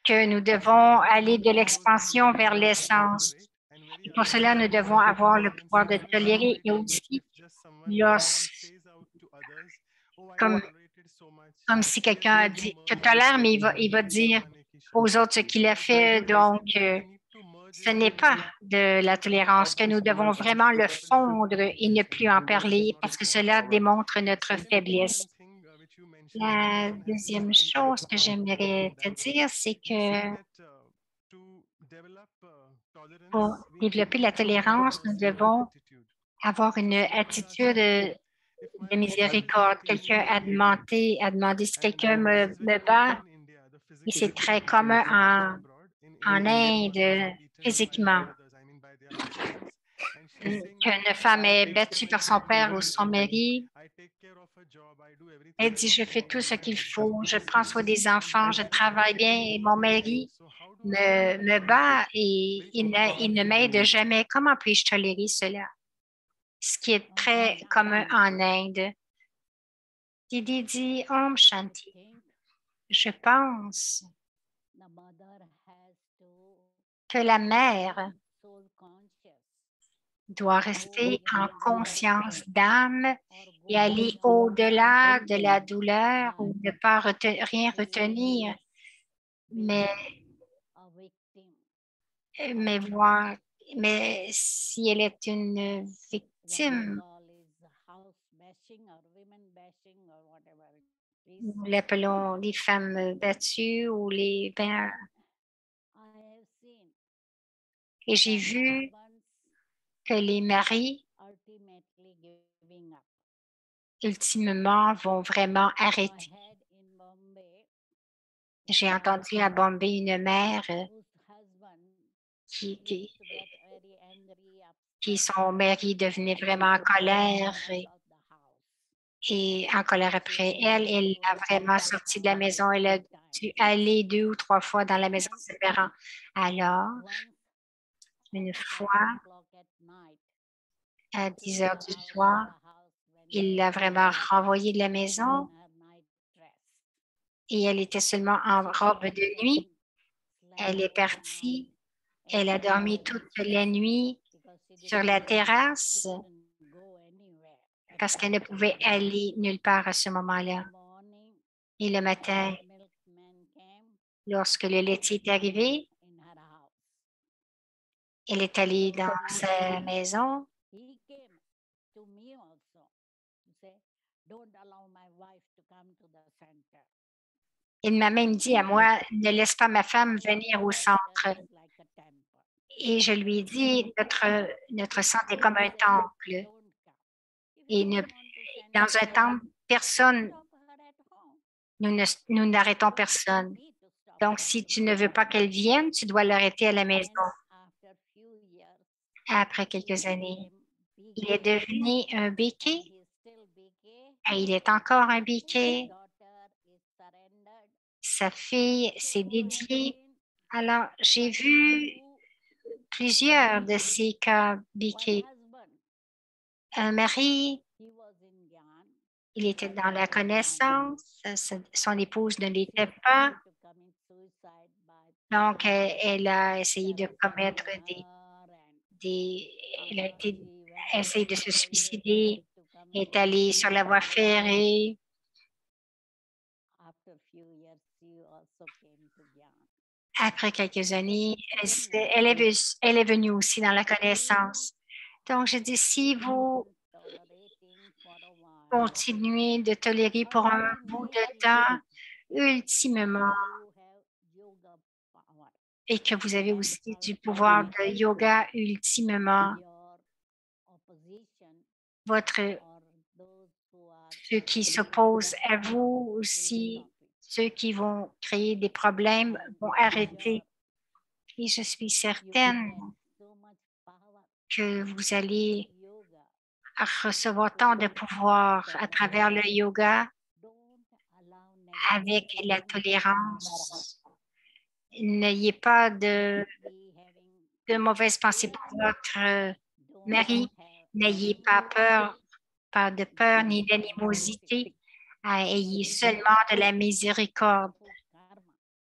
que nous devons aller de l'expansion vers l'essence. Et pour cela, nous devons avoir le pouvoir de tolérer et aussi, comme, comme si quelqu'un a dit que tolère, mais il va dire aux autres ce qu'il a fait. Donc, ce n'est pas de la tolérance que nous devons vraiment le fondre et ne plus en parler parce que cela démontre notre faiblesse. La deuxième chose que j'aimerais te dire, c'est que pour développer la tolérance, nous devons avoir une attitude de miséricorde. Quelqu'un a demandé si quelqu'un me bat, et c'est très commun en Inde physiquement. Qu'une femme est battue par son père ou son mari, elle dit, je fais tout ce qu'il faut, je prends soin des enfants, je travaille bien et mon mari me bat et il ne m'aide jamais. Comment puis-je tolérer cela? Ce qui est très commun en Inde. Didi dit, Om Shanti. Je pense que la mère doit rester en conscience d'âme et aller au-delà de la douleur ou ne pas rien retenir, mais voir, mais si elle est une victime, nous l'appelons les femmes battues ou les... et j'ai vu que les maris, ultimement, vont vraiment arrêter. J'ai entendu à Bombay une mère qui son mari devenait vraiment en colère et en colère après elle. Elle a vraiment sorti de la maison. Elle a dû aller 2 ou 3 fois dans la maison de ses parents. Alors, une fois, à 10 heures du soir, il l'a vraiment renvoyée de la maison et elle était seulement en robe de nuit. Elle est partie. Elle a dormi toute la nuit sur la terrasse parce qu'elle ne pouvait aller nulle part à ce moment-là. Et le matin, lorsque le laitier est arrivé, elle est allée dans sa maison. Il m'a même dit à moi, ne laisse pas ma femme venir au centre. Et je lui ai dit, notre centre est comme un temple. Et dans un temple, nous n'arrêtons personne. Donc, si tu ne veux pas qu'elle vienne, tu dois l'arrêter à la maison. Après quelques années, il est devenu un béquet et il est encore un béquet. Sa fille s'est dédiée. Alors, j'ai vu plusieurs de ces cas béquets. Un mari, il était dans la connaissance, son épouse ne l'était pas. Donc, elle a essayé de commettre elle a essayé de se suicider, est allée sur la voie ferrée. Après quelques années, elle est venue aussi dans la connaissance. Donc, je dis, si vous continuez de tolérer pour un bout de temps, ultimement, et que vous avez aussi du pouvoir de yoga, ultimement, ceux qui s'opposent à vous aussi, ceux qui vont créer des problèmes vont arrêter. Et je suis certaine que vous allez recevoir tant de pouvoir à travers le yoga avec la tolérance. N'ayez pas de de mauvaises pensées pour votre mari. N'ayez pas peur, pas de peur ni d'animosité. Ayez seulement de la miséricorde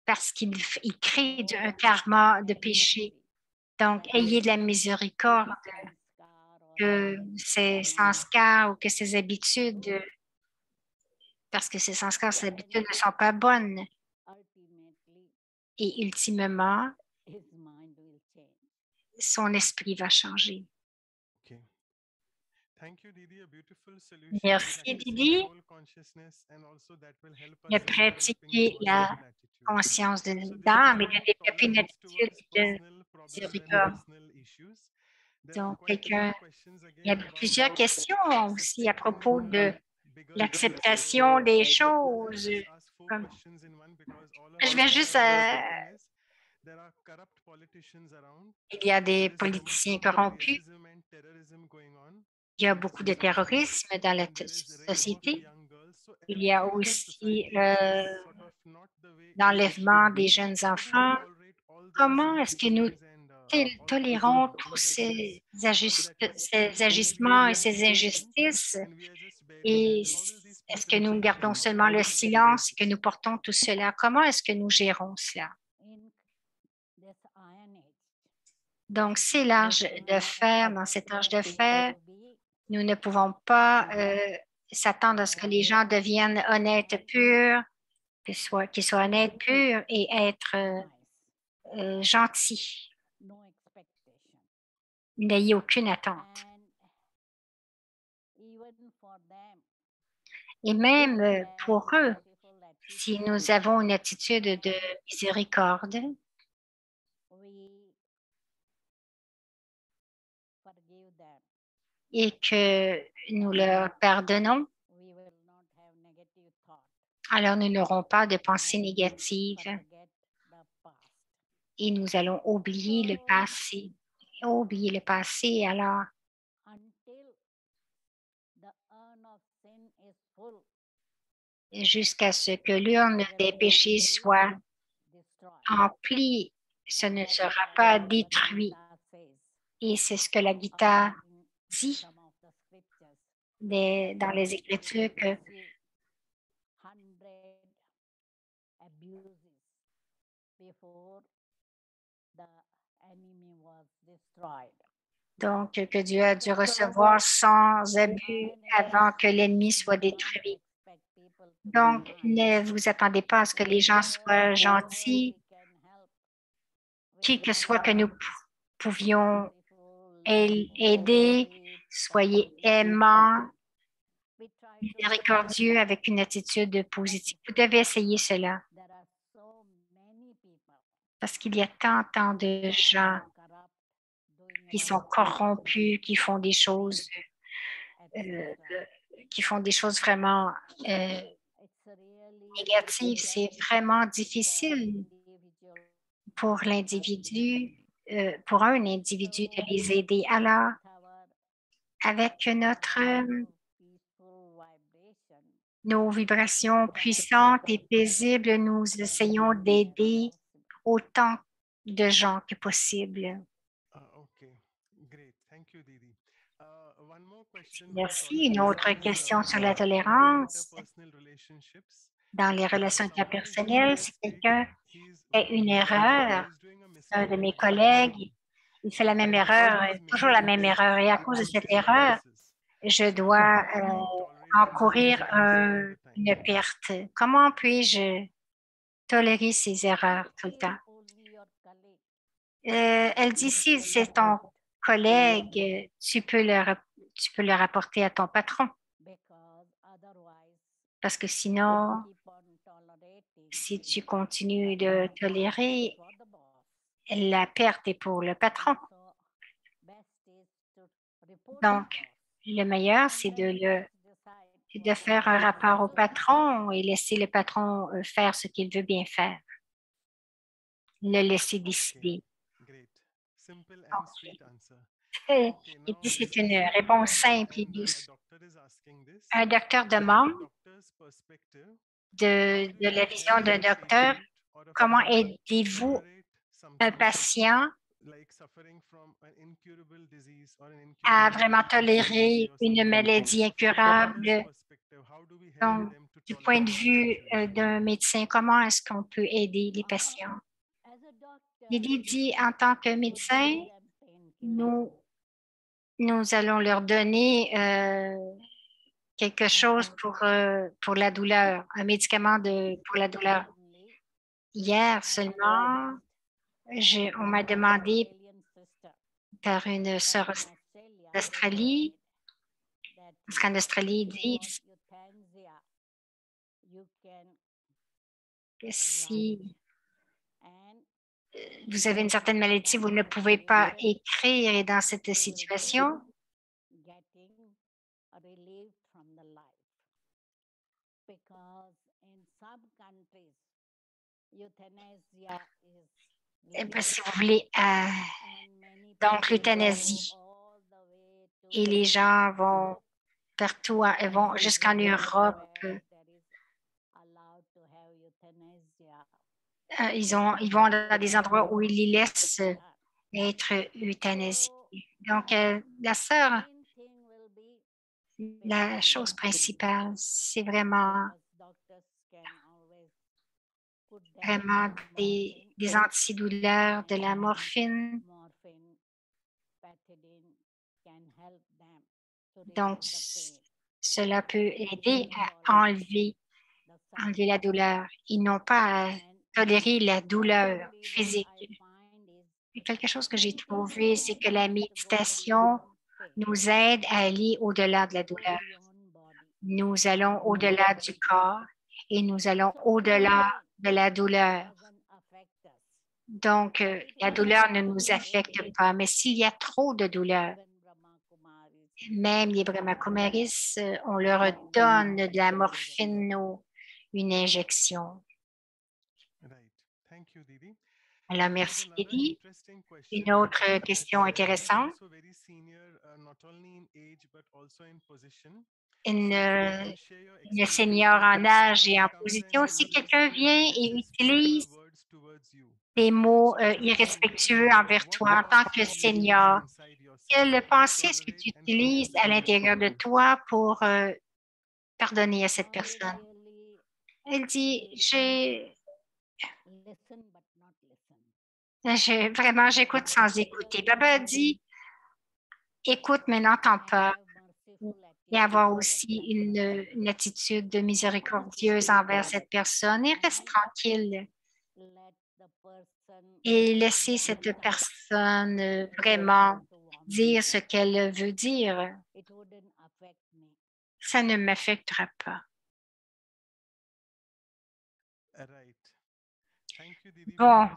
parce qu'il crée un karma de péché. Donc, ayez de la miséricorde que ces sanskars ou que ces habitudes, parce que ces sanskars, ces habitudes ne sont pas bonnes. Et ultimement, son esprit va changer. Okay. Thank you, Didi. A beautiful solution. Merci, Practice Didi, control consciousness, and also that will help de us in developing pratiquer more la civil attitude. conscience So this is d'âme et about de développer une tolerance attitude towards de personal problems and miséricorde. personal issues. There are Donc, quite a few questions il y a again about plusieurs questions aussi à accepting propos de bigger l'acceptation things. des So I'll choses. just ask 4 Comme- questions in one because all of Je us vais know juste, what is happening is there are corrupt politicians around. il y a des There is so much politiciens of corrompus, racism and terrorism going on il y a in the beaucoup de society, terrorisme dans la and there is rape of société, young girls. So il y a everything in the aussi society which is sort of not the way it should l'enlèvement be. des jeunes How do we enfants. tolerate all those Comment est-ce que nous injustices and all those tolérons tous things like this? Because that is ces extremely agissements et ces important, injustices? and we are just bearing Et it. How will these est-ce people que nous change gardons and how seulement can le we silence et que nous portons tout cela? Comment est-ce que nous gérons cela? Donc, c'est l'âge de fer. Dans cet âge de fer, nous ne pouvons pas s'attendre à ce que les gens deviennent honnêtes, purs, qu'ils soient honnêtes, purs et être gentils. N'ayez aucune attente. Et même pour eux, si nous avons une attitude de miséricorde, et que nous leur pardonnons, alors nous n'aurons pas de pensées négatives et nous allons oublier le passé. Oublier le passé, alors, jusqu'à ce que l'urne des péchés soit emplie, ce ne sera pas détruit. Et c'est ce que la Gita dit dans les Écritures, que donc que Dieu a dû recevoir 100 abus avant que l'ennemi soit détruit. Donc, ne vous attendez pas à ce que les gens soient gentils, qui que soit que nous pouvions aider, soyez aimants, miséricordieux avec une attitude positive. Vous devez essayer cela parce qu'il y a tant de gens qui sont corrompus, qui font des choses vraiment négatives. C'est vraiment difficile pour l'individu, pour un individu de les aider. Alors, avec nos vibrations puissantes et paisibles, nous essayons d'aider autant de gens que possible. Okay, great. Thank you, Didi. One more question for Merci. Une tolerance autre is, question sur la in tolérance. interpersonal relationships, Dans les relations someone is doing interpersonnelles, a si mistake, quelqu'un he's fait une erreur, he's doing a un mistake de mes and he's collègues, il fait la même erreur, toujours la même erreur, et à cause de cette erreur, je dois encourir une perte. Comment puis-je tolérer ces erreurs tout le temps? Elle dit, si c'est ton collègue, tu peux le rapporter à ton patron. Parce que sinon, si tu continues de tolérer, la perte est pour le patron. Donc, le meilleur, c'est de faire un rapport au patron et laisser le patron faire ce qu'il veut bien faire. Le laisser décider. Great. Simple and sweet answer. Et Okay, puis, c'est now une this is réponse important simple et and douce. a doctor is asking this. Un docteur From demande a doctor's perspective, de la vision d'un docteur, comment aidez-vous un patient à vraiment tolérer une maladie incurable. Donc, du point de vue d'un médecin, comment est-ce qu'on peut aider les patients? Lydie dit, en tant que médecin, nous allons leur donner quelque chose pour la douleur, un médicament pour la douleur. Hier seulement, on m'a demandé par une sœur d'Australie, parce qu'en Australie, ils disent que si vous avez une certaine maladie, vous ne pouvez pas écrire et dans cette situation, si vous voulez, donc l'euthanasie. Et les gens vont partout, ils vont jusqu'en Europe. Ils vont dans des endroits où ils les laissent être euthanasiés. Donc, la sœur, la chose principale, c'est vraiment des antidouleurs, de la morphine. Donc, cela peut aider à enlever la douleur. Ils n'ont pas à tolérer la douleur physique. Et quelque chose que j'ai trouvé, c'est que la méditation nous aide à aller au-delà de la douleur. Nous allons au-delà du corps et nous allons au-delà de la douleur. Donc, la douleur ne nous affecte pas, mais s'il y a trop de douleur, même les Brahmakumaris, on leur donne de la morphine ou une injection. Alors, merci, Didi. Une autre question intéressante. Une senior en âge et en position, si quelqu'un vient et utilise des mots irrespectueux envers toi en tant que senior, quelle pensée est-ce que tu utilises à l'intérieur de toi pour pardonner à cette personne? Elle dit, vraiment, j'écoute sans écouter. Baba dit, écoute mais n'entends pas. Et avoir aussi une attitude miséricordieuse envers cette personne et reste tranquille. Et laisser cette personne vraiment dire ce qu'elle veut dire. Ça ne m'affectera pas. Bon,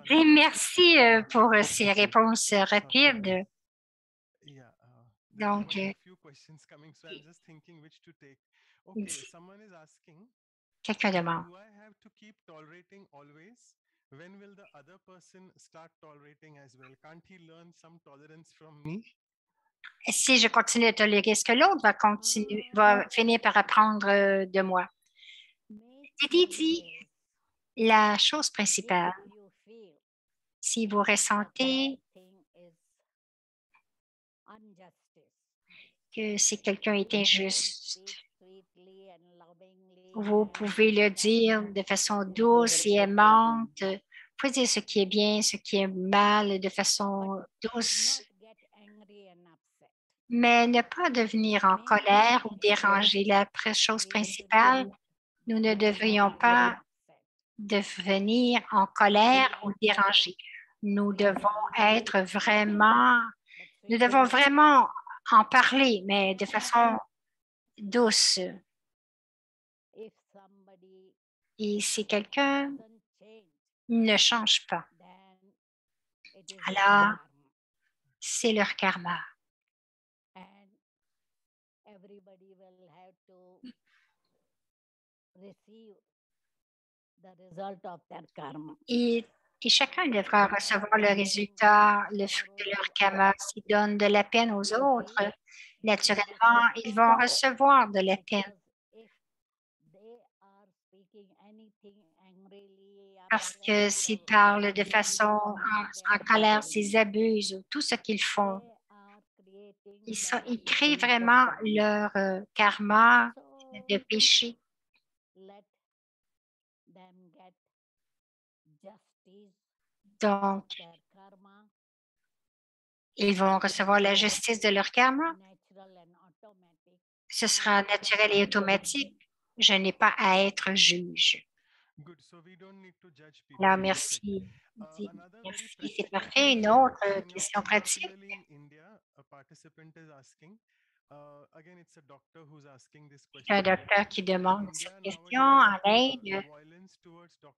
et merci pour ces réponses rapides. Donc, quelqu'un demande. When will the other person start tolerating as well? Can't he learn some tolerance from me? Si je continue à tolérer, est-ce que l'autre va finir par apprendre de moi? Didi dit, la chose principale, si vous ressentez que si quelqu'un est injuste, vous pouvez le dire de façon douce et aimante. Vous pouvez dire ce qui est bien, ce qui est mal de façon douce, mais ne pas devenir en colère ou déranger. La chose principale, nous ne devrions pas devenir en colère ou déranger. Nous devons vraiment en parler, mais de façon douce. Et si quelqu'un ne change pas, alors c'est leur karma. Et chacun devra recevoir le résultat, le fruit de leur karma. S'ils donnent de la peine aux autres, naturellement, ils vont recevoir de la peine. Parce que s'ils parlent de façon en colère, s'ils abusent, tout ce qu'ils font, ils créent vraiment leur karma de péché. Donc, ils vont recevoir la justice de leur karma. Ce sera naturel et automatique. Je n'ai pas à être juge. Alors, merci. Merci, c'est parfait. Une autre question pratique. C'est un docteur qui demande cette question. En Inde,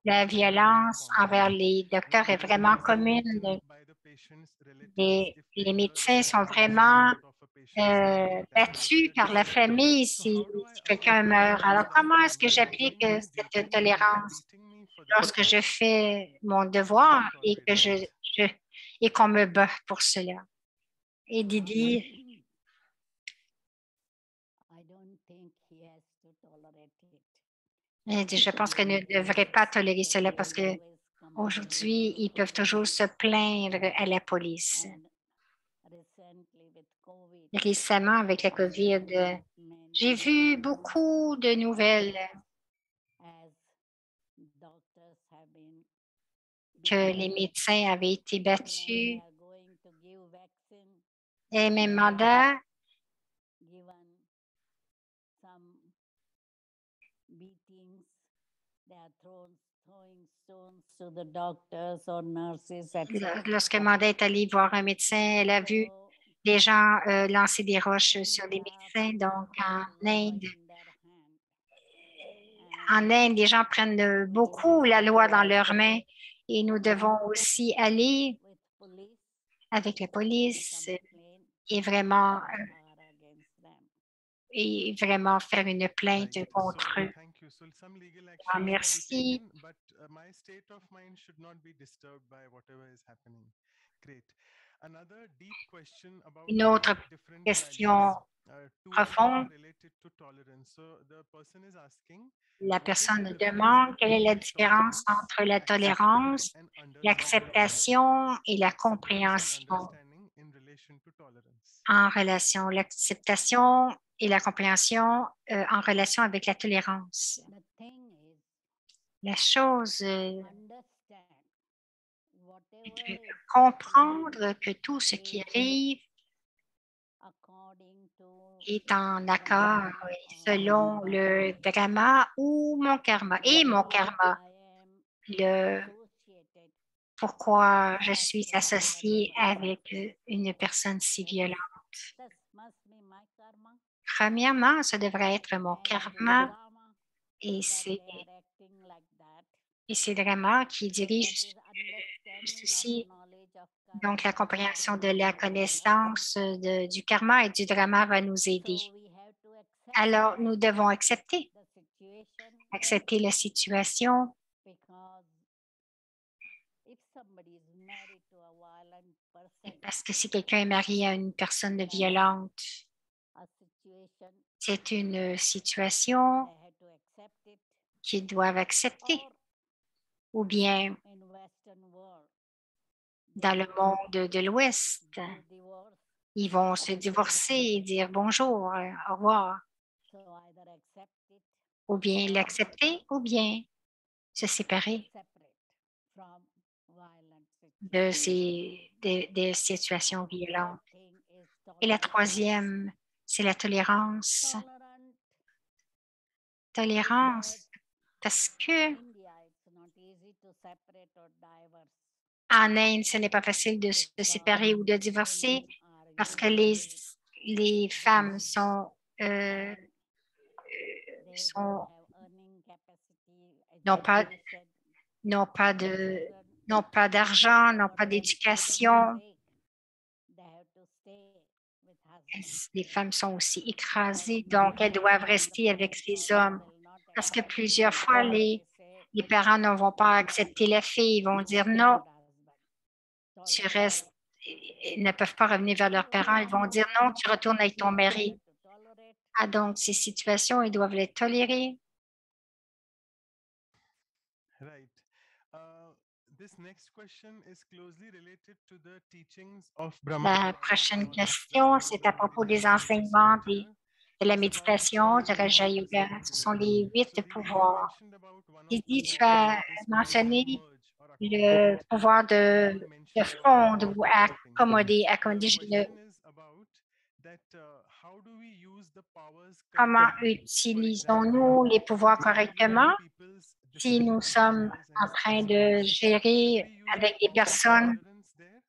la violence envers les docteurs est vraiment commune. Les médecins sont vraiment battus par la famille si quelqu'un meurt. Alors, comment est-ce que j'applique cette tolérance lorsque je fais mon devoir et que et qu'on me bat pour cela? Et Didi, elle dit, je pense qu'elle ne devrait pas tolérer cela parce que aujourd'hui, ils peuvent toujours se plaindre à la police. Récemment, avec la COVID, j'ai vu beaucoup de nouvelles que les médecins avaient été battus et même mandat. Lorsque Manda est allée voir un médecin, elle a vu des gens lancer des roches sur les médecins. Donc, en Inde, les gens prennent beaucoup la loi dans leurs mains et nous devons aussi aller avec la police et vraiment faire une plainte contre eux. Ah, merci. Une autre question profonde. La personne demande quelle est la différence entre la tolérance, l'acceptation et la compréhension en relation, l'acceptation et la compréhension en relation avec la tolérance. La chose est de comprendre que tout ce qui arrive est en accord selon le dharma ou mon karma et mon karma. Pourquoi je suis associée avec une personne si violente. Premièrement, ça devrait être mon karma et c'est vraiment qui dirige ceci. Donc, la compréhension de la connaissance du karma et du drama va nous aider. Alors, nous devons accepter la situation. Parce que si quelqu'un est marié à une personne violente, c'est une situation qu'ils doivent accepter. Ou bien, dans le monde de l'Ouest, ils vont se divorcer et dire bonjour, au revoir. Ou bien l'accepter, ou bien se séparer des situations violentes. Et la troisième, c'est la tolérance. Tolérance, parce que en Inde, ce n'est pas facile de se séparer ou de divorcer parce que les femmes n'ont pas d'argent, n'ont pas d'éducation. Les femmes sont aussi écrasées, donc elles doivent rester avec ces hommes. Parce que plusieurs fois, les parents ne vont pas accepter la fille, ils vont dire non, tu restes. Ils ne peuvent pas revenir vers leurs parents, ils vont dire non, tu retournes avec ton mari. Ah, donc, ces situations, ils doivent les tolérer. Right. This next question is closely related to the teachings of Brahma La Kumaris prochaine or the question, seven c'est à golden propos des meditation enseignements scripture. de la It's about the méditation, du seven Raja golden Yoga. Ce sont principles. les 8 So, Didi, you pouvoirs. mentioned about one of the Didi, tu powers as that is power to mentionné merge or le accommodate, pouvoir and you de mentioned about fondre ou accommodating. accommoder. The Accommoder, question is about that how do we use the powers comment correctly? For example, utilisons-nous les pouvoirs handling correctement people's si nous difficult sommes desires en and train de stressors? Should gérer we use the avec des power of personnes tolerance there,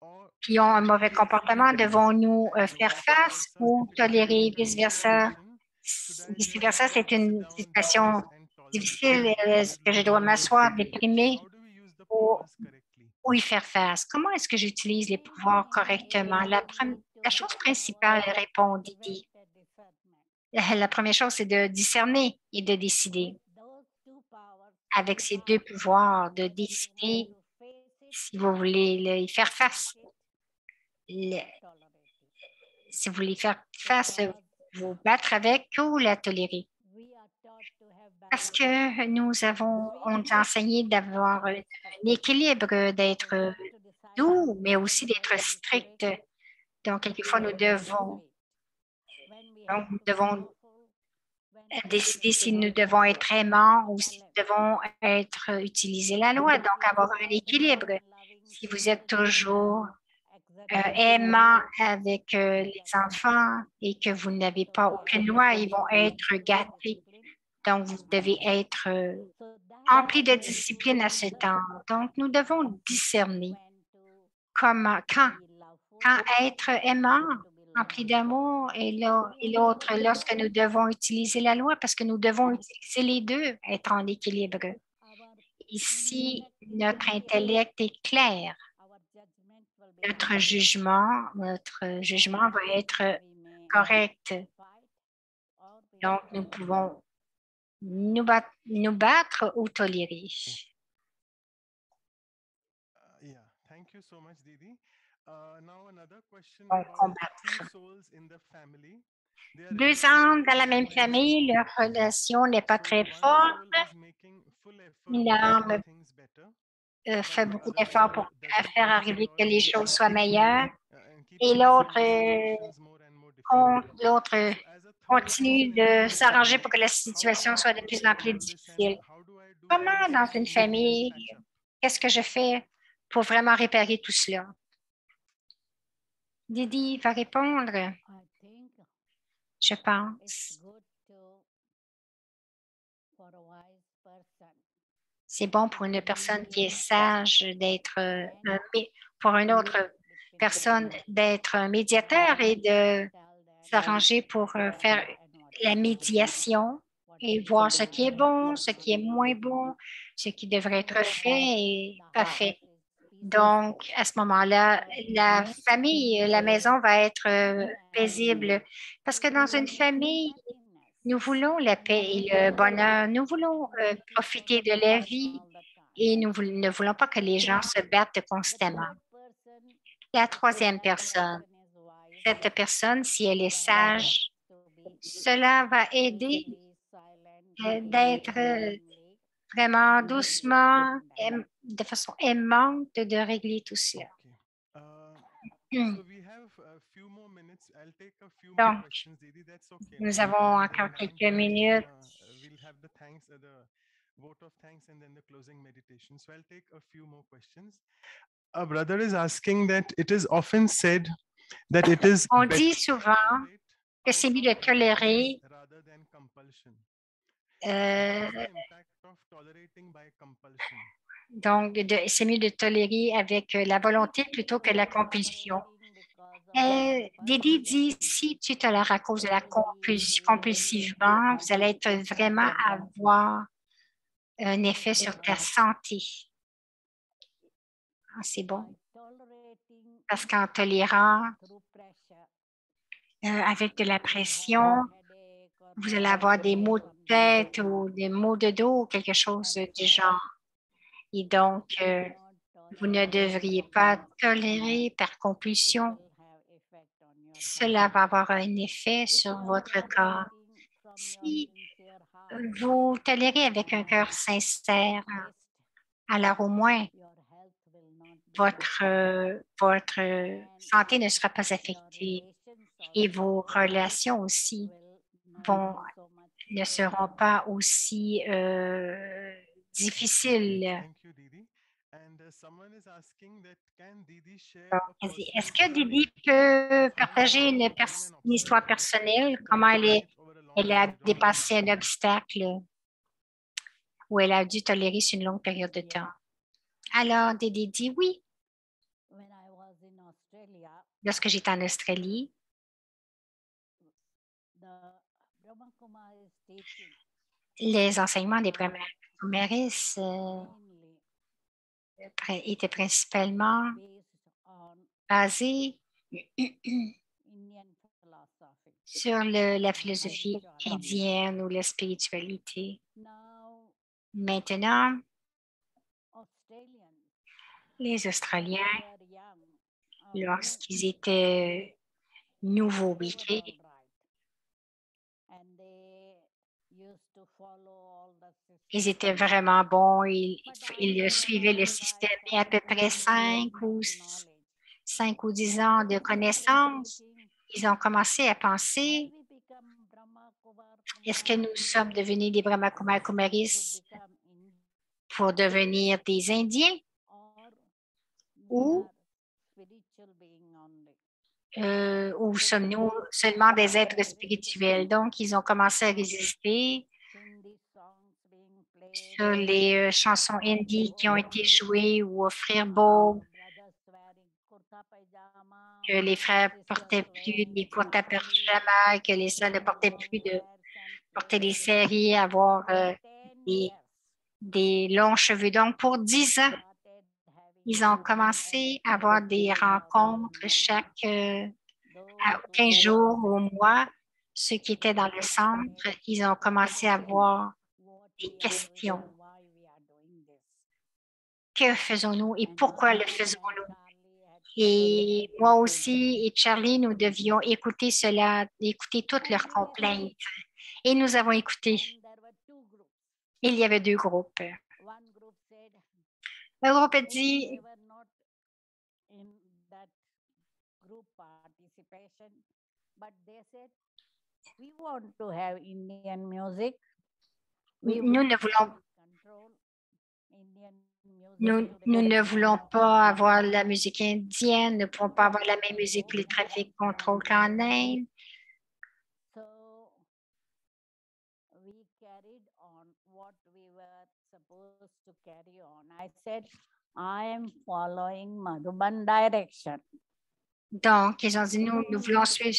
or qui ont un should we mauvais use comportement? empathy? Devons-nous And faire vice face versa, ou if it is a tolérer? difficult Vice-versa. situation, should I just Vice-versa, c'est sit une down, situation relax, and tolerate it? difficile. Est-ce que je dois m'asseoir, So déprimer how do we use the ou, powers correctly? ou y faire face? Comment est-ce que j'utilise les pouvoirs correctement? La chose principale, répond Didi. La première chose, c'est de discerner et de décider. Avec ces deux pouvoirs, de décider si vous voulez y faire face. Si vous voulez faire face, vous battre avec ou la tolérer. Parce que on nous a enseigné d'avoir un équilibre, d'être doux, mais aussi d'être strict. Donc, quelquefois, nous devons décider si nous devons être aimants ou si nous devons utiliser la loi, donc avoir un équilibre. Si vous êtes toujours aimant avec les enfants et que vous n'avez pas aucune loi, ils vont être gâtés. Donc, vous devez être empli de discipline à ce temps. Donc, nous devons discerner comment, quand être aimant, empli d'amour, et l'autre, lorsque nous devons utiliser la loi, parce que nous devons utiliser les deux, être en équilibre. Ici, notre intellect est clair. Notre jugement va être correct. Donc, nous pouvons nous battre ou tolérer. Yeah, thank you so much, Didi. Now another question Donc, about two combattre. souls in the family. They are Deux related âmes to dans la même happiness famille, or leur not. relation n'est pas So très one forte. soul is making full effort Une to make âme things better, fait but the beaucoup other d'efforts soul pour doesn't faire listen arriver or que les keeps choses soient making meilleures. and keeps Et making the situations more and more difficult. l'autre So as a third person continue in the de s'arranger family, pour que la how do situation I soit de plus en plus handle this and difficile. how do I do Comment things dans to une mend and famille, patch up? qu'est-ce que je fais pour vraiment réparer tout cela? Didi va répondre. Je pense. C'est bon pour une personne qui est sage d'être, pour une autre personne d'être un médiateur et de s'arranger pour faire la médiation et voir ce qui est bon, ce qui est moins bon, ce qui devrait être fait et pas fait. Donc, à ce moment-là, la famille, la maison va être paisible parce que dans une famille, nous voulons la paix et le bonheur. Nous voulons profiter de la vie et nous ne voulons pas que les gens se battent constamment. La troisième personne, cette personne, si elle est sage, cela va aider d'être vraiment doucement, de façon aimante, de régler tout cela. So we have a few more minutes. I'll take a few more Donc, questions, Didi. That's okay. nous avons encore quelques minutes. We'll have the thanks, the vote of thanks, and then the closing meditation. So I'll take a few more questions. A brother is asking that it is often said that it is On better dit to souvent tolerate que out c'est mieux of de tolérer kindness rather than compulsion. What is the impact of tolerating by compulsion? donc, c'est mieux de tolérer avec la volonté plutôt que la compulsion. Didi dit, si tu tolères à cause de la compulsivement, vous allez être vraiment avoir un effet sur ta santé. Ah, c'est bon. Parce qu'en tolérant avec de la pression, vous allez avoir des maux de tête ou des maux de dos ou quelque chose du genre. Et donc, vous ne devriez pas tolérer par compulsion. Cela va avoir un effet sur votre corps. Si vous tolérez avec un cœur sincère, alors au moins votre santé ne sera pas affectée et vos relations aussi ne seront pas aussi difficiles. Thank you, Didi. And someone is asking that can Didi share a Est-ce personal que story Didi peut of how partager she overcome an une histoire obstacle personnelle, and comment tolerate it over a long elle a period of time? dépassé un obstacle ou elle a dû tolérer sur une longue période de temps? Alors, Didi dit oui. Lorsque j'étais en Australie, les enseignements des Brahma Kumaris étaient principalement basés sur la philosophie indienne ou la spiritualité. Maintenant, les Australiens, lorsqu'ils étaient nouveaux béquets, ils étaient vraiment bons, ils suivaient le système et à peu près 5 ou 10 ans de connaissances, ils ont commencé à penser, est-ce que nous sommes devenus des Brahma Kumar Kumaris pour devenir des Indiens ou sommes-nous seulement des êtres spirituels? Donc, ils ont commencé à résister sur les chansons indies qui ont été jouées ou offrir beau, que les frères portaient plus des kurtas pyjamas, que les sœurs ne portaient plus de porter des séries, avoir des longs cheveux. Donc, pour 10 ans, ils ont commencé à avoir des rencontres chaque 15 jours au mois. Ceux qui étaient dans le centre, ils ont commencé à avoir des questions. Que faisons-nous et pourquoi le faisons-nous? Et moi aussi et Charlie, nous devions écouter cela, écouter toutes leurs complaintes. Et nous avons écouté. Il y avait 2 groupes. Le groupe a dit, nous ne voulons nous ne voulons pas avoir la musique indienne, nous ne pouvons pas avoir la même musique que les trafic control qu'en Inde. Donc, ils ont dit, nous voulons suivre.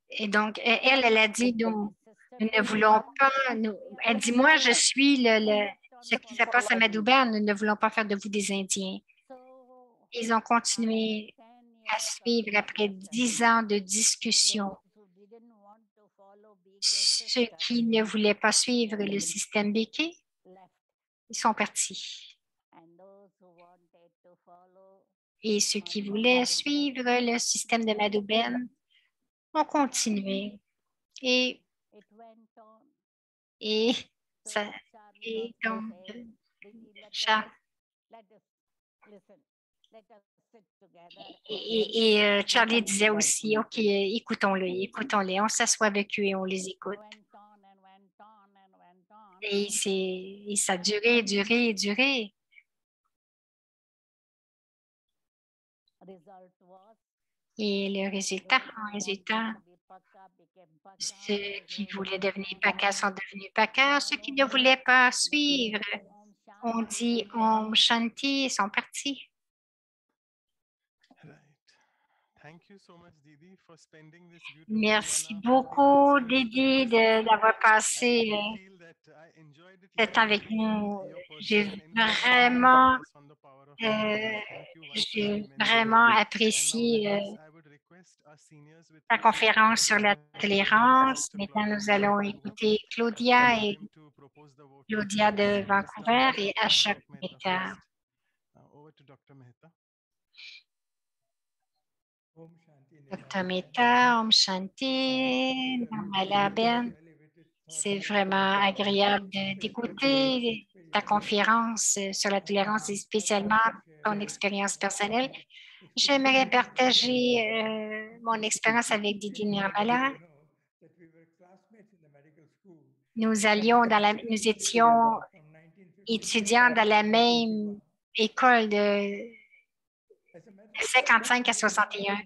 Et donc, elle a dit, nous ne voulons pas. Elle dit, moi, je suis ce qui se passe à Madhouban, nous ne voulons pas faire de vous des Indiens. Ils ont continué à suivre après 10 ans de discussion. Ceux qui ne voulaient pas suivre le système béquet, ils sont partis. Et ceux qui voulaient suivre le système de Madhouban ont continué. Et donc, Charlie disait aussi, OK, écoutons-les, on s'assoit avec eux et on les écoute. Et ça a duré. Et le résultat, ceux qui voulaient devenir Paka sont devenus Paka, ceux qui ne voulaient pas suivre, on dit Om Shanti et sont partis. Merci beaucoup, Didi, d'avoir passé ce temps avec nous. J'ai vraiment apprécié la conférence sur la tolérance. Maintenant, nous allons écouter Claudia de Vancouver et Ashok Mehta. Dr. Mehta, Om Shanti, Nirmala Ben. C'est vraiment agréable d'écouter ta conférence sur la tolérance et spécialement ton expérience personnelle. J'aimerais partager mon expérience avec Didi Nirmala. Nous étions étudiants dans la même école de 55 à 61.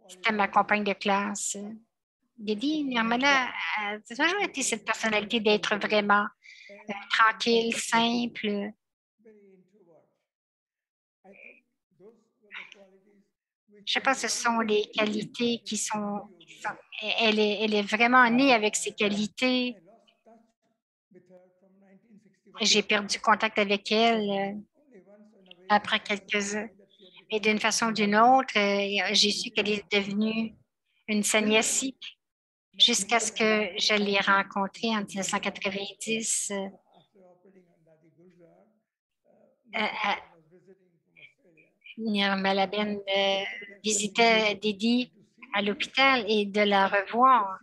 C'était ma compagne de classe. Didi Nirmala a toujours été cette personnalité d'être vraiment tranquille, simple. Je pense que ce sont les qualités elle est vraiment née avec ces qualités. J'ai perdu contact avec elle après quelques heures. Et d'une façon ou d'une autre, j'ai su qu'elle est devenue une sannyasi jusqu'à ce que je l'ai rencontrée en 1990. Nirmala Ben visitait Didi à l'hôpital et de la revoir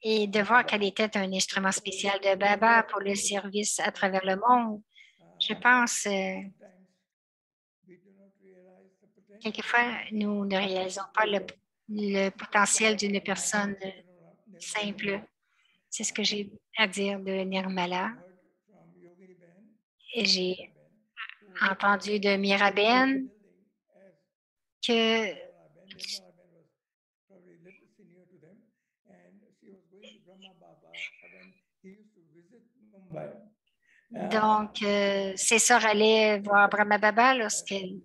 et de voir qu'elle était un instrument spécial de Baba pour le service à travers le monde. Je pense, quelquefois, nous ne réalisons pas le potentiel d'une personne simple. C'est ce que j'ai à dire de Nirmala. Et j'ai entendu de Miraben que donc ses sœurs allaient voir Brahma Baba lorsqu'elle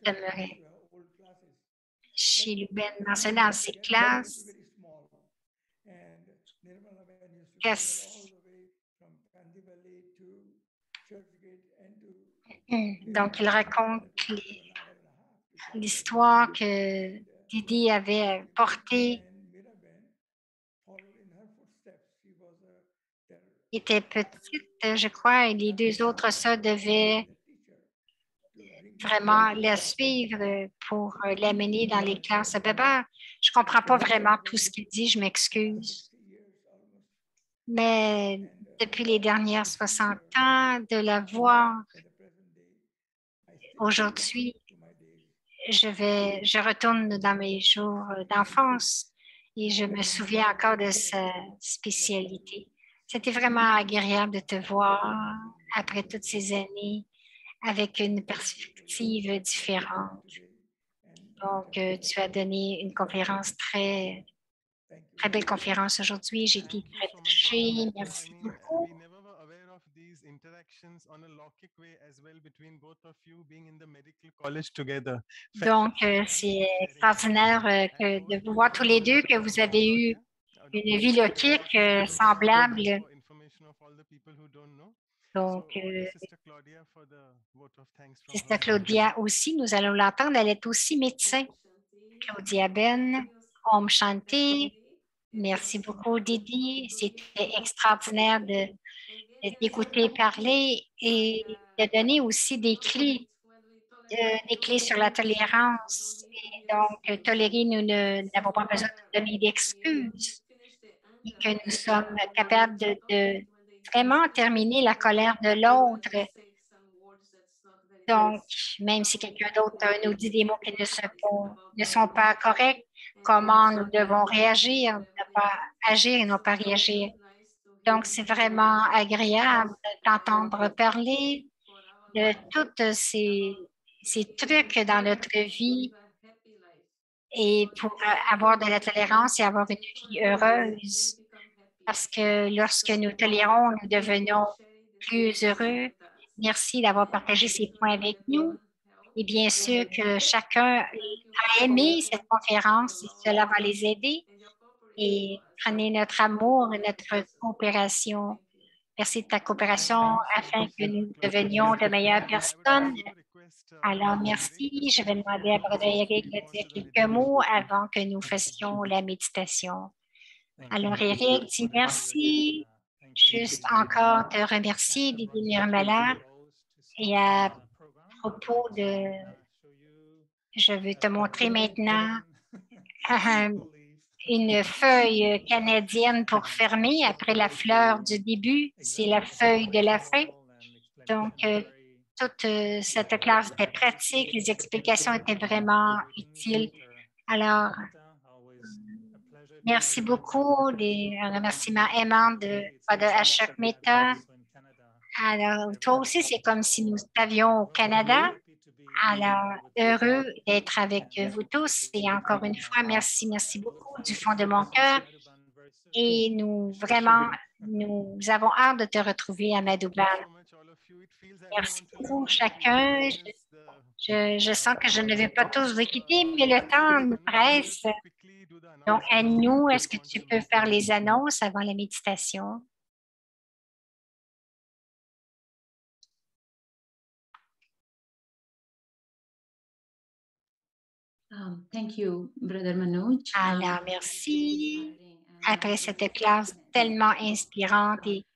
demeurait chez Luben, mentionnait dans ses classes donc il raconte l'histoire que Didi avait portée était petite, je crois, et les deux autres sœurs devaient vraiment la suivre pour l'amener dans les classes. Baba, je ne comprends pas vraiment tout ce qu'il dit, je m'excuse. Mais depuis les dernières 60 ans, de la voir aujourd'hui, je retourne dans mes jours d'enfance et je me souviens encore de sa spécialité. C'était vraiment agréable de te voir après toutes ces années avec une perspective différente. Donc, tu as donné une conférence très belle conférence aujourd'hui. J'ai été très touchée. Merci beaucoup. We never were aware of these interactions on a Lockic way as well between both of you being in the medical college together. Donc, c'est extraordinaire de vous voir tous les deux, que vous avez eu une vie loquique semblable. Donc, Sister Claudia aussi, nous allons l'entendre, elle est aussi médecin. Claudia Ben, Om Shanti. Merci beaucoup, Didi. C'était extraordinaire d'écouter parler et de donner aussi des clés sur la tolérance. Et donc, tolérer, nous n'avons pas besoin de donner d'excuses et que nous sommes capables de vraiment terminer la colère de l'autre. Donc, même si quelqu'un d'autre nous dit des mots qui ne sont pas corrects, comment nous devons réagir, ne pas agir et non pas réagir. Donc, c'est vraiment agréable de t'entendre parler de tous ces trucs dans notre vie et pour avoir de la tolérance et avoir une vie heureuse. Parce que lorsque nous tolérons, nous devenons plus heureux. Merci d'avoir partagé ces points avec nous. Et bien sûr que chacun a aimé cette conférence et cela va les aider. Et prenez notre amour et notre coopération. Merci de ta coopération afin que nous devenions de meilleures personnes. Alors, merci. Je vais demander à Brother Eric de dire quelques mots avant que nous fassions la méditation. Alors, Eric, dis merci. Juste encore te remercier, Didi Nirmala. Et à propos de... Je veux te montrer maintenant une feuille canadienne pour fermer après la fleur du début, c'est la feuille de la fin. Donc, toute cette classe était pratique, les explications étaient vraiment utiles. Alors, merci beaucoup, des remerciements aimants de Father Ashok Mehta. Alors, toi aussi, c'est comme si nous t'avions au Canada. Alors, heureux d'être avec vous tous et encore une fois, merci, merci beaucoup du fond de mon cœur. Et nous avons hâte de te retrouver à Madouban. Merci beaucoup chacun. Je sens que je ne vais pas tous vous quitter, mais le temps nous presse. Donc, Anne-nous, est-ce que tu peux faire les annonces avant la méditation? Thank you, Brother Manoj. Alors, merci. Après cette classe tellement inspirante et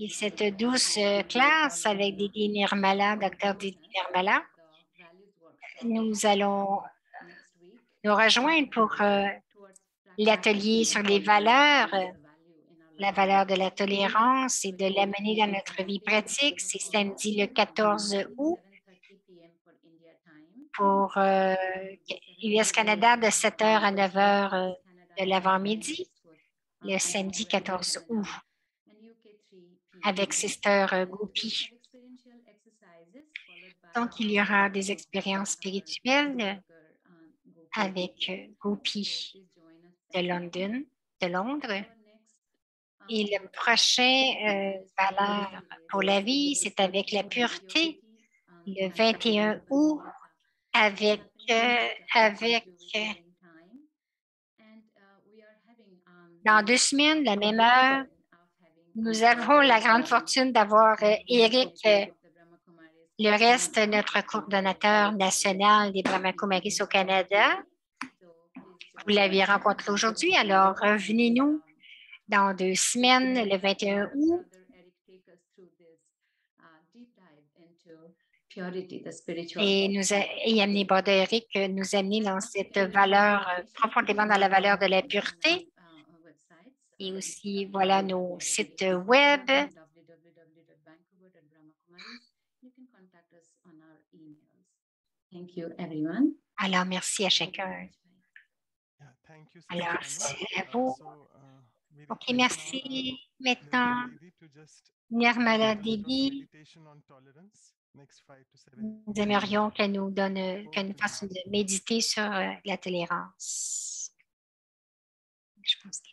cette douce classe avec Didi Nirmala, Dr. Didi Nirmala, nous allons nous rejoindre pour l'atelier sur les valeurs, la valeur de la tolérance et de l'amener dans notre vie pratique. C'est samedi le 14 août pour US Canada de 7 h à 9 h de l'avant-midi, le samedi 14 août, avec Sister Gopi. Donc, il y aura des expériences spirituelles avec Gopi de Londres. Et le prochain valeur pour la vie, c'est avec la pureté, le 21 août, dans 2 semaines, la même heure, nous avons la grande fortune d'avoir Eric, le reste, notre coordonnateur national des Brahmakumaris au Canada. Vous l'aviez rencontré aujourd'hui, alors revenez-nous dans 2 semaines, le 21 août. Et amener Eric nous amener dans cette valeur, profondément dans la valeur de la pureté. Et aussi, voilà nos sites web. Alors, merci à chacun. Alors, c'est à vous. OK, merci. Maintenant, Nirmala Devi, nous aimerions qu'elle nous fasse méditer sur la tolérance. Je pense que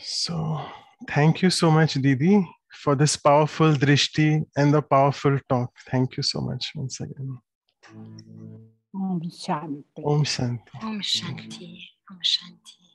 So thank you so much, Didi, for this powerful drishti and the powerful talk. Thank you so much once again. Om Shanti. Om Shanti. Om Shanti. Om Shanti.